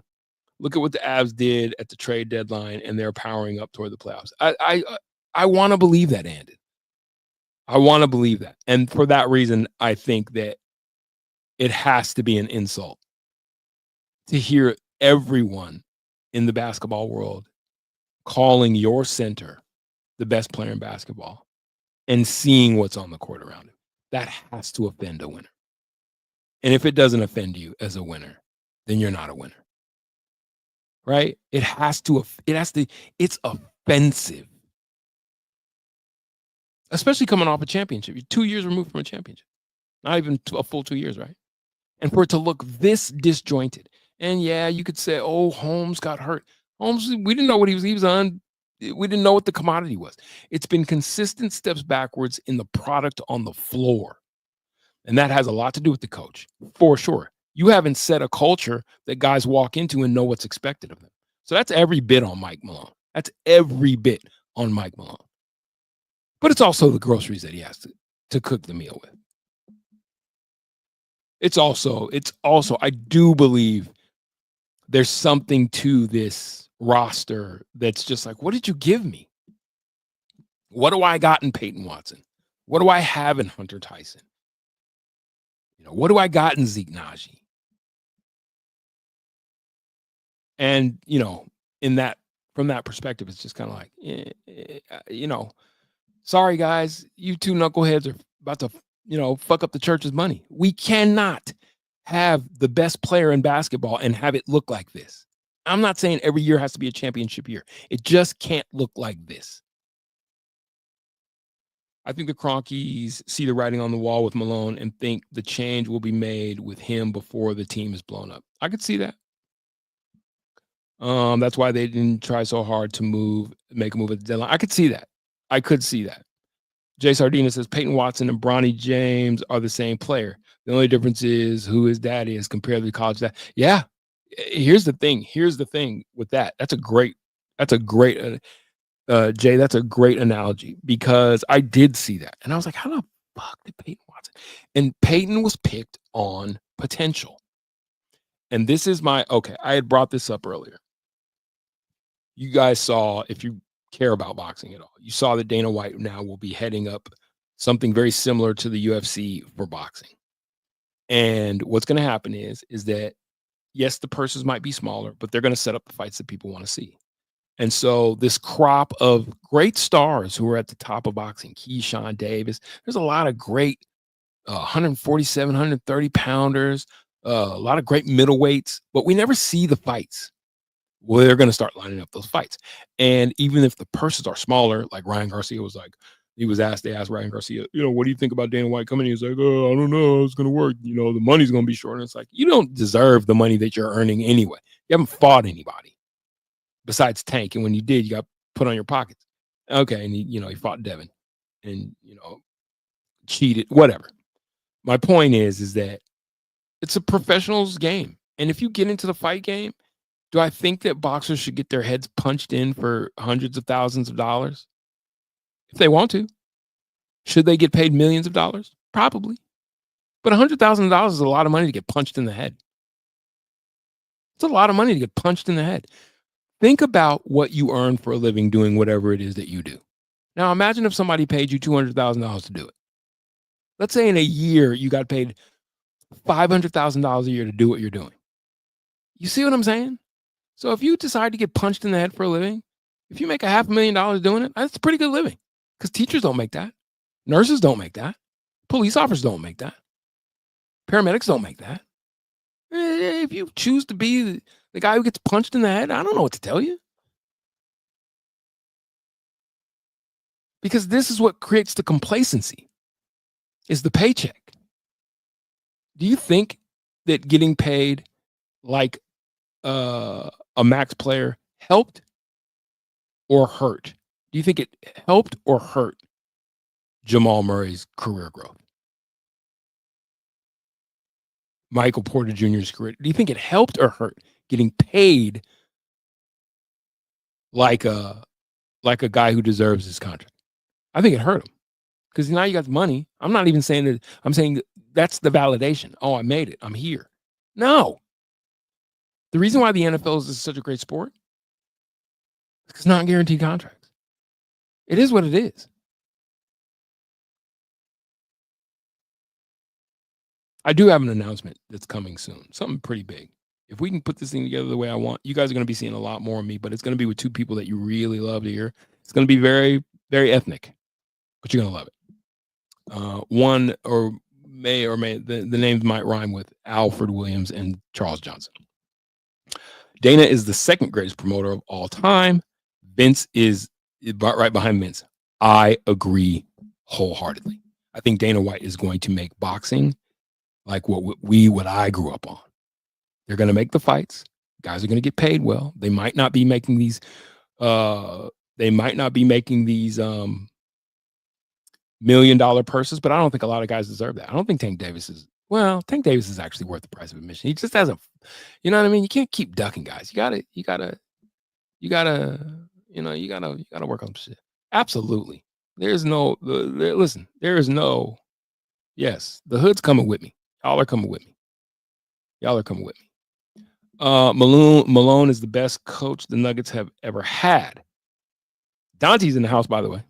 Look at what the Avs did at the trade deadline, and they're powering up toward the playoffs. I want to believe that, Andy. I want to believe that. And for that reason, I think that it has to be an insult to hear everyone in the basketball world calling your center the best player in basketball and seeing what's on the court around him. That has to offend a winner. And if it doesn't offend you as a winner, then you're not a winner. Right? It's offensive. Especially coming off a championship. You're 2 years removed from a championship. Not even a full 2 years, right? And for it to look this disjointed. And yeah, you could say, oh, Holmes got hurt. Holmes, we didn't know what he was on. We didn't know what the commodity was. It's been consistent steps backwards in the product on the floor. And that has a lot to do with the coach, for sure. You haven't set a culture that guys walk into and know what's expected of them. So that's every bit on Mike Malone. That's every bit on Mike Malone. But it's also the groceries that he has to cook the meal with. It's also, I do believe there's something to this roster that's just like, what did you give me? What do I got in Peyton Watson? What do I have in Hunter Tyson? What do I got in Zeke Naji? And, from that perspective, it's just kind of like, sorry, guys, you two knuckleheads are about to, fuck up the church's money. We cannot have the best player in basketball and have it look like this. I'm not saying every year has to be a championship year. It just can't look like this. I think the Cronkies see the writing on the wall with Malone and think the change will be made with him before the team is blown up. I could see that. That's why they didn't try so hard to make a move at the deadline. I could see that. Jay Sardina says Peyton Watson and Bronny James are the same player. The only difference is who his daddy is compared to the college dad. Yeah. Here's the thing with that. That's a great, Jay, that's a great analogy because I did see that. And I was like, how the fuck did Peyton Watson? And Peyton was picked on potential. And this is I had brought this up earlier. You guys saw, if you care about boxing at all, you saw that Dana White now will be heading up something very similar to the UFC for boxing. And what's going to happen is that yes, the purses might be smaller, but they're going to set up the fights that people want to see. And so this crop of great stars who are at the top of boxing, Keyshawn Davis, there's a lot of great 147, 130 pounders, a lot of great middleweights, but we never see the fights. Well, they're going to start lining up those fights. And even if the purses are smaller, like Ryan Garcia was like, they asked Ryan Garcia, what do you think about Dana White coming in? He's like, oh, I don't know how it's going to work. The money's going to be short. And it's like, you don't deserve the money that you're earning anyway. You haven't fought anybody besides Tank. And when you did, you got put on your pockets. Okay. And he fought Devin and, cheated, whatever. My point is that it's a professional's game. And if you get into the fight game, do I think that boxers should get their heads punched in for hundreds of thousands of dollars? If they want to. Should they get paid millions of dollars? Probably. But $100,000 is a lot of money to get punched in the head. It's a lot of money to get punched in the head. Think about what you earn for a living doing whatever it is that you do. Now, imagine if somebody paid you $200,000 to do it. Let's say in a year, you got paid $500,000 a year to do what you're doing. You see what I'm saying? So if you decide to get punched in the head for a living, if you make $500,000 doing it, that's pretty good living. Because teachers don't make that. Nurses don't make that. Police officers don't make that. Paramedics don't make that. If you choose to be the guy who gets punched in the head, I don't know what to tell you. Because this is what creates the complacency, is the paycheck. Do you think that getting paid like a max player helped or hurt? Do you think it helped or hurt Jamal Murray's career growth? Michael Porter Jr.'s career. Do you think it helped or hurt getting paid like a guy who deserves his contract? I think it hurt him because now you got the money. I'm not even saying that. I'm saying that's the validation. Oh, I made it. I'm here. No. The reason why the NFL is such a great sport is because it's not guaranteed contracts. It is what it is. I do have an announcement that's coming soon. Something pretty big. If we can put this thing together the way I want, you guys are going to be seeing a lot more of me, but it's going to be with two people that you really love to hear. It's going to be very, very ethnic, but you're going to love it. One the names might rhyme with Alfred Williams and Charles Johnson. Dana is the second greatest promoter of all time. Vince is right behind Vince. I agree wholeheartedly. I think Dana White is going to make boxing like what I grew up on. They're going to make the fights. Guys are going to get paid well. They might not be making these $1 million purses, but I don't think a lot of guys deserve that. I don't think Tank Davis is actually worth the price of admission. He just hasn't, you know what I mean? You can't keep ducking guys. You gotta work on shit. Absolutely. Yes, the hood's coming with me. Y'all are coming with me. Malone is the best coach the Nuggets have ever had. Dante's in the house, by the way.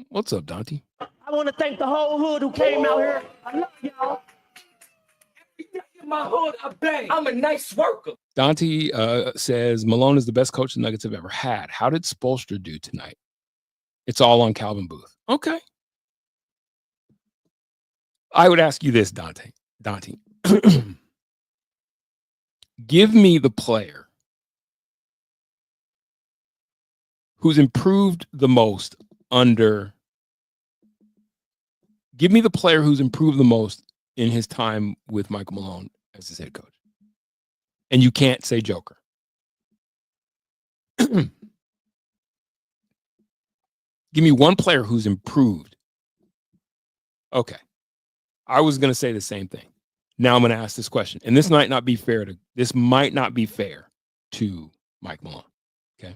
What's up, Dante? I want to thank the whole hood who came out here. I love y'all. In my hood, I bang. I'm a nice worker. Dante says Malone is the best coach the Nuggets have ever had. How did Spoelstra do tonight? It's all on Calvin Booth. Okay. I would ask you this, Dante. Give me the player who's improved the most give me the player who's improved the most in his time with Michael Malone as his head coach. And you can't say Joker. Give me one player who's improved. Okay. I was going to say the same thing. Now I'm going to ask this question. And this might not be fair to Mike Malone. Okay.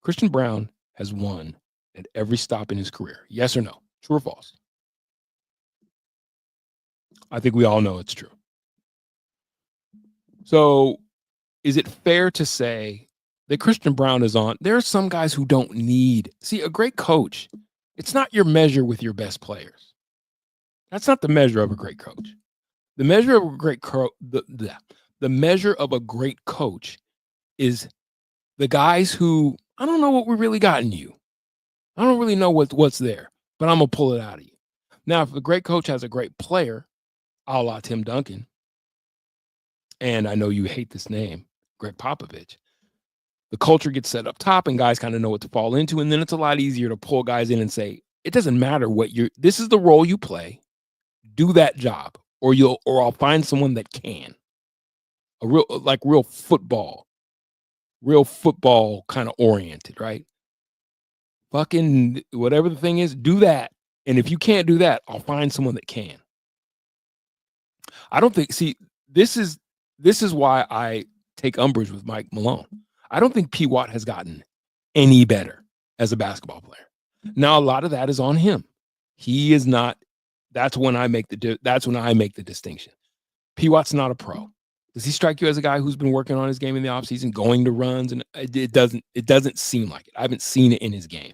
Christian Brown has won at every stop in his career. Yes or no? True or false? I think we all know it's true. So is it fair to say that Christian Brown is on? There are some guys who don't need. See, a great coach, it's not your measure with your best players. That's not the measure of a great coach. The measure of a great coach, the the measure of a great coach is the guys who, I don't know what we really got in you. I don't really know what's there, but I'm gonna pull it out of you. Now, if a great coach has a great player, a la Tim Duncan, and I know you hate this name, Greg Popovich, the culture gets set up top and guys kind of know what to fall into. And then it's a lot easier to pull guys in and say, it doesn't matter what this is the role you play. Do that job, or I'll find someone that can. Real football kind of oriented, right? Fucking whatever the thing is, do that. And if you can't do that, I'll find someone that can. I don't think, this is why I take umbrage with Mike Malone. I don't think P. Watt has gotten any better as a basketball player. Now, a lot of that is on him. He is not. That's when I make the distinction. P. Watt's not a pro. Does he strike you as a guy who's been working on his game in the offseason, going to runs? And it doesn't seem like it. I haven't seen it in his game.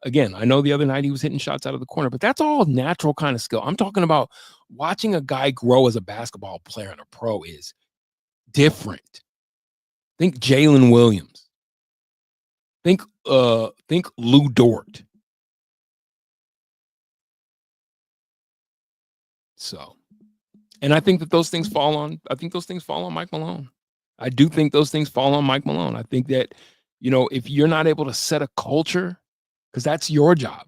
Again, I know the other night he was hitting shots out of the corner, but that's all natural kind of skill. I'm talking about watching a guy grow as a basketball player and a pro is different. Think Jalen Williams. Think Lou Dort. So, and I think that those things fall on Mike Malone. I do think those things fall on Mike Malone. I think that, if you're not able to set a culture, because that's your job,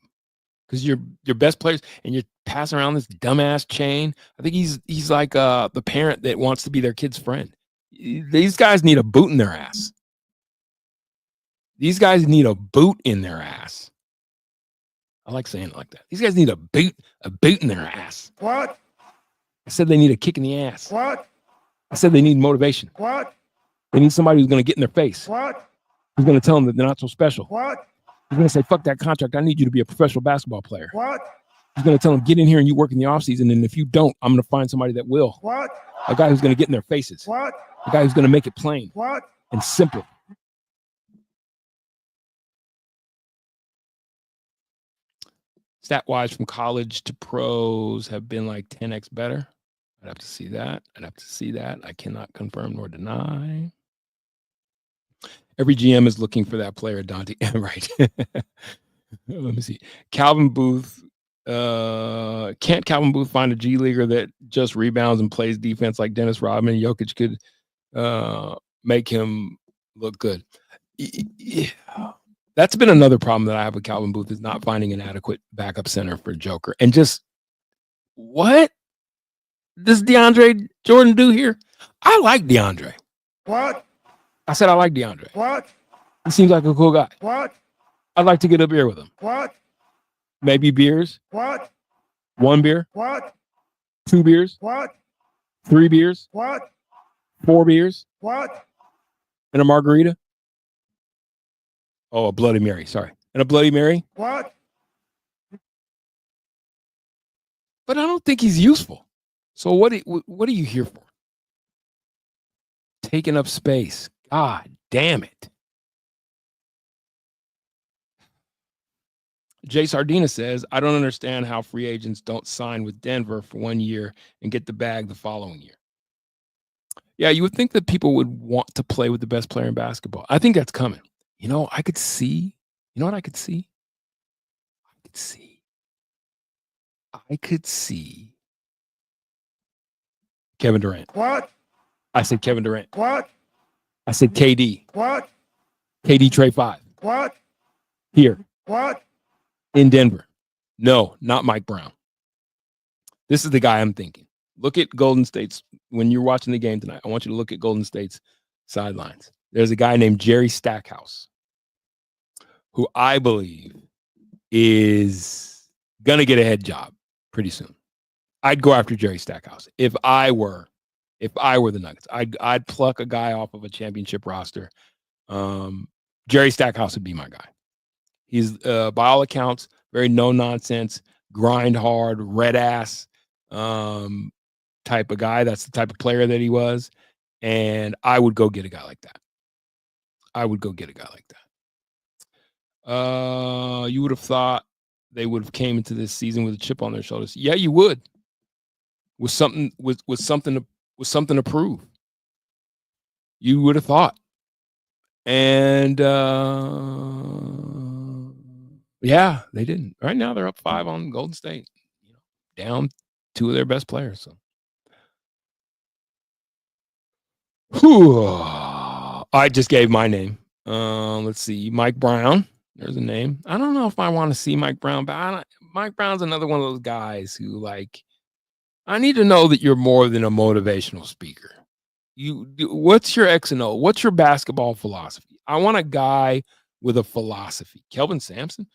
because your best players, and you're passing around this dumbass chain. I think he's like the parent that wants to be their kid's friend. These guys need a boot in their ass. These guys need a boot in their ass. I like saying it like that. These guys need a boot in their ass. What? I said they need a kick in the ass. What? I said they need motivation. What? They need somebody who's going to get in their face. What? Who's going to tell them that they're not so special. What? Who's going to say, fuck that contract. I need you to be a professional basketball player. What? Who's going to tell them, get in here and you work in the offseason, and if you don't, I'm going to find somebody that will. What? A guy who's going to get in their faces. What? A guy who's going to make it plain. What? And simple. Stat-wise, from college to pros have been like 10x better. I'd have to see that. I cannot confirm nor deny. Every GM is looking for that player, Dante. Right. Let me see. Calvin Booth. Can't Calvin Booth find a G leaguer that just rebounds and plays defense like Dennis Rodman? Jokic could make him look good. Yeah. That's been another problem that I have with Calvin Booth, is not finding an adequate backup center for Joker. And just, what does DeAndre Jordan do here? I like DeAndre. What? I said I like DeAndre. What? He seems like a cool guy. What? I'd like to get a beer with him. What? Maybe beers. What? 1 beer. What? 2 beers. What? 3 beers. What? 4 beers. What? And a margarita. Oh, a Bloody Mary. Sorry. And a Bloody Mary. What? But I don't think he's useful. So what are you here for? Taking up space. God damn it. Jay Sardina says, I don't understand how free agents don't sign with Denver for 1 year and get the bag the following year. Yeah, you would think that people would want to play with the best player in basketball. I think that's coming. I could see. You know what I could see? I could see Kevin Durant. What? I said Kevin Durant. What? I said KD. What? KD trade 5. What? Here. What? In Denver. No, not Mike Brown. This is the guy I'm thinking. Look at Golden State's, when you're watching the game tonight, I want you to look at Golden State's sidelines. There's a guy named Jerry Stackhouse, who I believe is going to get a head job pretty soon. I'd go after Jerry Stackhouse. If I were the Nuggets, I'd pluck a guy off of a championship roster. Jerry Stackhouse would be my guy. He's, by all accounts, very no-nonsense, grind hard, red-ass type of guy. That's the type of player that he was. And I would go get a guy like that. You would have thought they would have came into this season with a chip on their shoulders. Yeah, you would. With something to prove. You would have thought. And yeah, they didn't. Right now they're up 5 on Golden State. Down 2 of their best players. So whew. I just gave my name. Let's see. Mike Brown. There's a name. I don't know if I want to see Mike Brown, but Mike Brown's another one of those guys who, like, I need to know that you're more than a motivational speaker. What's your X and O? What's your basketball philosophy? I want a guy with a philosophy. Kelvin Sampson?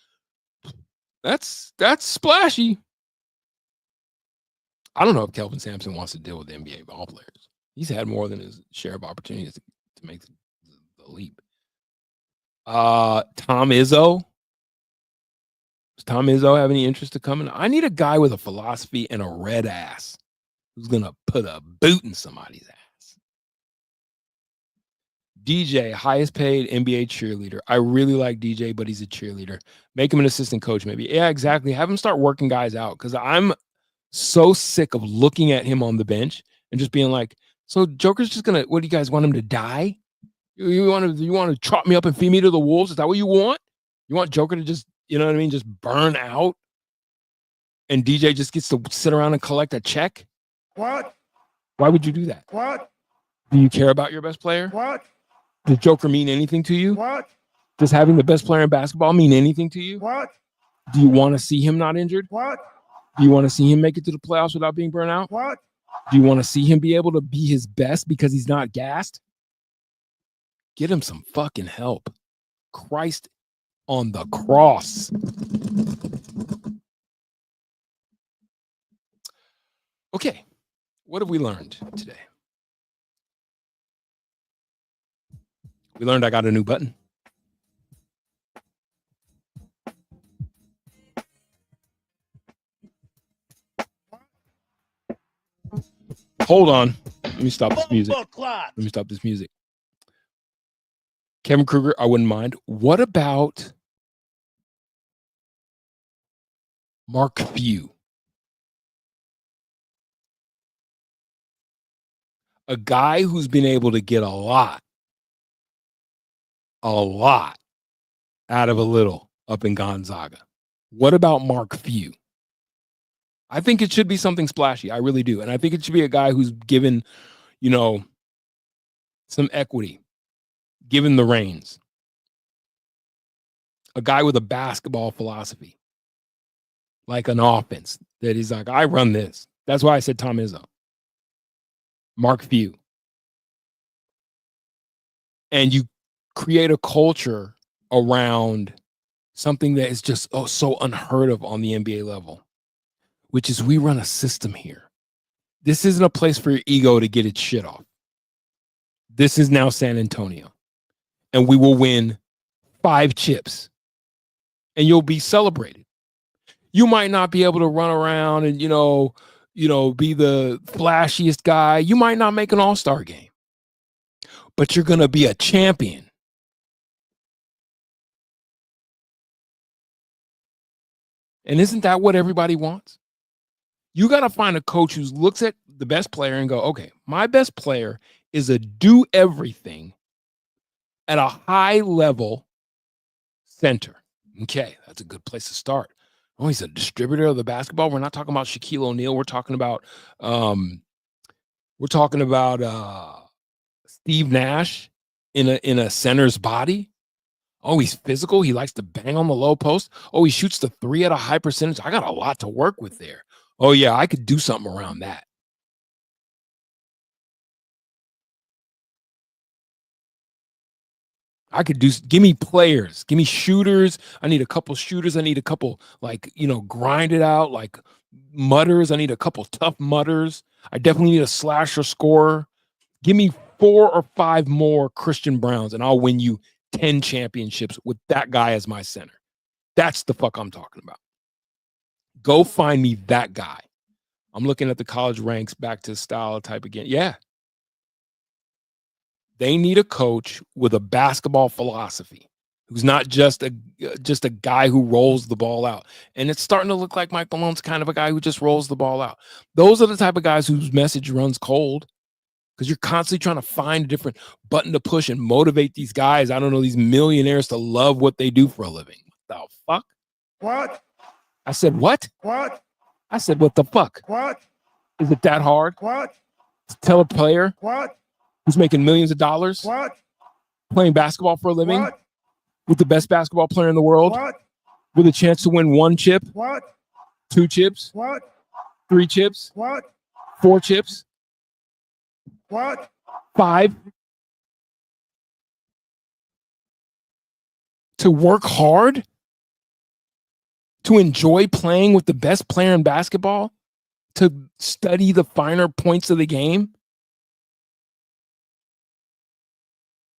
That's splashy. I don't know if Kelvin Sampson wants to deal with NBA ball players. He's had more than his share of opportunities to make the leap. Tom Izzo. Does Tom Izzo have any interest to come in? I need a guy with a philosophy and a red ass who's gonna put a boot in somebody's ass. DJ, highest paid NBA cheerleader. I really like DJ, but he's a cheerleader. Make him an assistant coach, maybe. Yeah, exactly. Have him start working guys out, because I'm so sick of looking at him on the bench and just being like, so Joker's just gonna, what do you guys want him to die? You want to chop me up and feed me to the wolves? Is that what you want? You want Joker to just, you know what I mean, just burn out? And DJ just gets to sit around and collect a check? What? Why would you do that? What? Do you care about your best player? What? Does Joker mean anything to you? What? Does having the best player in basketball mean anything to you? What? Do you want to see him not injured? What? Do you want to see him make it to the playoffs without being burnt out? What? Do you want to see him be able to be his best because he's not gassed? Get him some fucking help. Christ on the cross. Okay, what have we learned today? We learned I got a new button. Hold on. Let me stop this music. Let me stop this music. Kevin Kruger, I wouldn't mind. What about Mark Few? A guy who's been able to get a lot out of a little up in Gonzaga. What about Mark Few? I think it should be something splashy. I really do. And I think it should be a guy who's given, some equity, given the reins. A guy with a basketball philosophy, like an offense that he's like, I run this. That's why I said Tom Izzo. Mark Few. And you create a culture around something that is just so unheard of on the NBA level, which is we run a system here. This isn't a place for your ego to get its shit off. This is now San Antonio. And we will win 5 chips. And you'll be celebrated. You might not be able to run around and, be the flashiest guy. You might not make an all-star game. But you're going to be a champion. And isn't that what everybody wants? You got to find a coach who looks at the best player and go, okay, my best player is a do everything at a high level center. Okay, that's a good place to start. Oh, he's a distributor of the basketball. We're not talking about Shaquille O'Neal. We're talking about Steve Nash in a center's body. Oh, he's physical. He likes to bang on the low post. Oh, he shoots the 3 at a high percentage. I got a lot to work with there. Oh, yeah, I could do something around that. Give me players, give me shooters. I need a couple shooters. I need a couple, grind it out, like mutters. I need a couple tough mutters. I definitely need a slasher scorer. Give me 4 or 5 more Christian Browns, and I'll win you 10 championships with that guy as my center. That's the fuck I'm talking about. Go find me that guy. I'm looking at the college ranks, back to style type again. Yeah. They need a coach with a basketball philosophy who's not just a guy who rolls the ball out. And it's starting to look like Mike Malone's kind of a guy who just rolls the ball out. Those are the type of guys whose message runs cold. because you're constantly trying to find a different button to push and motivate these guys. I don't know, these millionaires to love what they do for a living. What the fuck? What? I said, what? What? I said, what the fuck? What? Is it that hard What? to tell a player What? who's making millions of dollars What? playing basketball for a living What? with the best basketball player in the world What? with a chance to win 1 chip, What? 2 chips, What? 3 chips, What? 4 chips, What? 5, to work hard, to enjoy playing with the best player in basketball, to study the finer points of the game,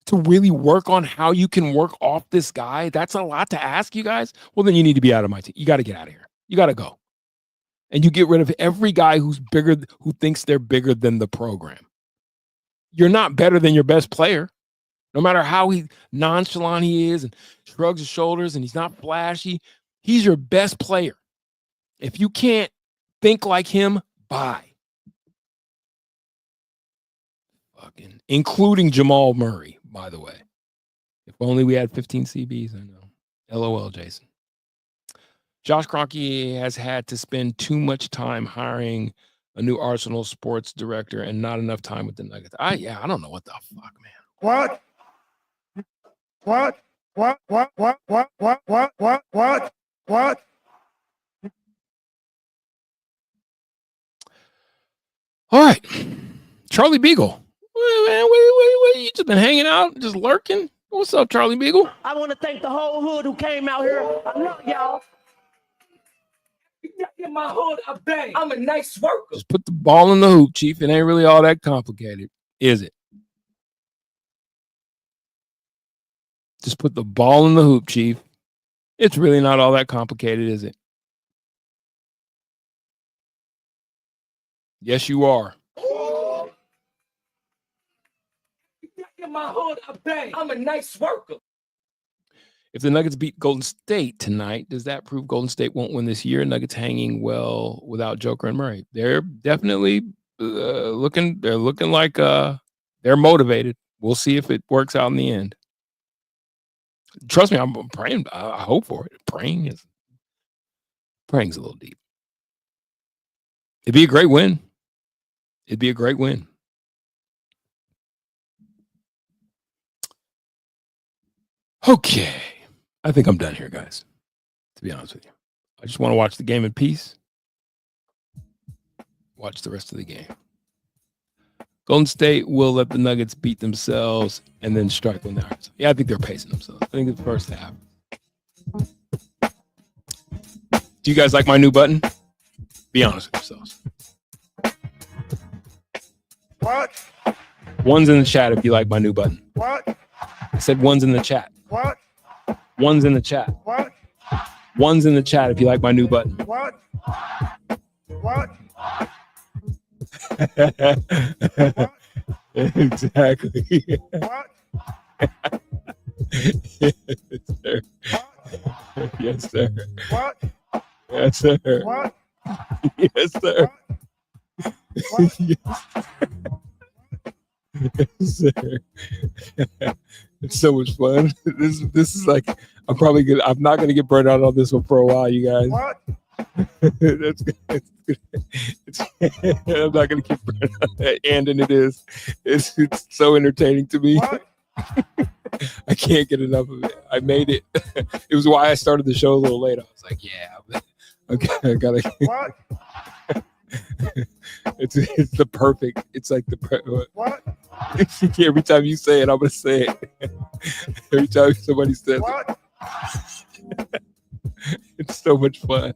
to really work on how you can work off this guy. That's a lot to ask, you guys. Well, then you need to be out of my team. You got to get out of here. You got to go. And you get rid of every guy who's bigger, who thinks they're bigger than the program. You're not better than your best player. No matter how nonchalant he is and shrugs his shoulders and he's not flashy, he's your best player. If you can't think like him, bye. Fucking, including Jamal Murray, by the way. If only we had 15 CBs, I know. LOL, Jason. Josh Kroenke has had to spend too much time hiring a new Arsenal sports director and not enough time with the Nuggets. I don't know what the fuck, man. What? What? What? What? What? What? What? What? What? What? What? All right. Charlie Beagle. Man, what, you just been hanging out, just lurking? What's up, Charlie Beagle? I want to thank the whole hood who came out here. I love y'all. In my hood, I bang. I'm a nice worker. Just put the ball in the hoop, Chief. It ain't really all that complicated, is it? Just put the ball in the hoop, Chief. It's really not all that complicated, is it? Yes, you are. In my hood, I bang. I'm a nice worker. If the Nuggets beat Golden State tonight, does that prove Golden State won't win this year? Nuggets hanging well without Joker and Murray. They're definitely looking. They're looking like they're motivated. We'll see if it works out in the end. Trust me, I'm praying. I hope for it. Praying's a little deep. It'd be a great win. It'd be a great win. Okay. I think I'm done here, guys. To be honest with you. I just want to watch the game in peace. Watch the rest of the game. Golden State will let the Nuggets beat themselves and then strike when they're. Yeah, I think they're pacing themselves. I think it's the first half. Do you guys like my new button? Be honest with yourselves. What? One's in the chat if you like my new button. What? I said one's in the chat. What? One's in the chat. What? One's in the chat if you like my new button. What? What? Exactly. What? Yes, sir. What? Yes, sir. What? Yes, sir. What? Yes, sir. It's so much fun. This is like I'm probably good. I'm not gonna get burned out on this one for a while, you guys. What? That's good. I'm not gonna get burned out. And it is. It's so entertaining to me. What? I can't get enough of it. I made it. It was why I started the show a little late. I was like, yeah, okay, I gotta. What? It's the perfect. It's like What? every time you say it, I'm gonna say it. Every time somebody says What? it, it's so much fun.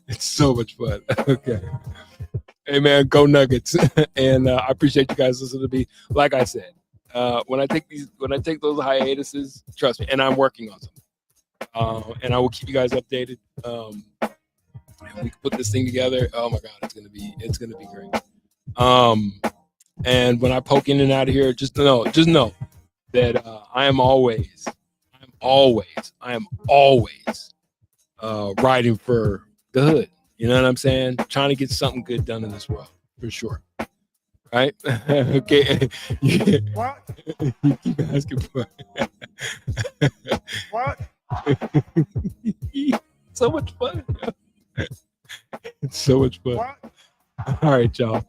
It's so much fun. Okay. Hey man, go Nuggets! And I appreciate you guys listening to me. Like I said, when I take those hiatuses, trust me, and I'm working on something. And I will keep you guys updated. And we can put this thing together. Oh my God, it's gonna be great. And when I poke in and out of here, just know that I am always riding for the hood. You know what I'm saying? Trying to get something good done in this world, for sure. right? Okay. What? You keep asking for What? so much fun. It's so much fun. What? All right, y'all.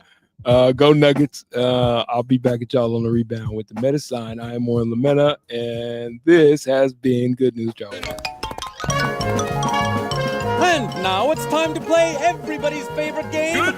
Go Nuggets. I'll be back at y'all on the rebound with the meta sign. I am Warren Lametta, and this has been Good News, y'all. And now it's time to play everybody's favorite game,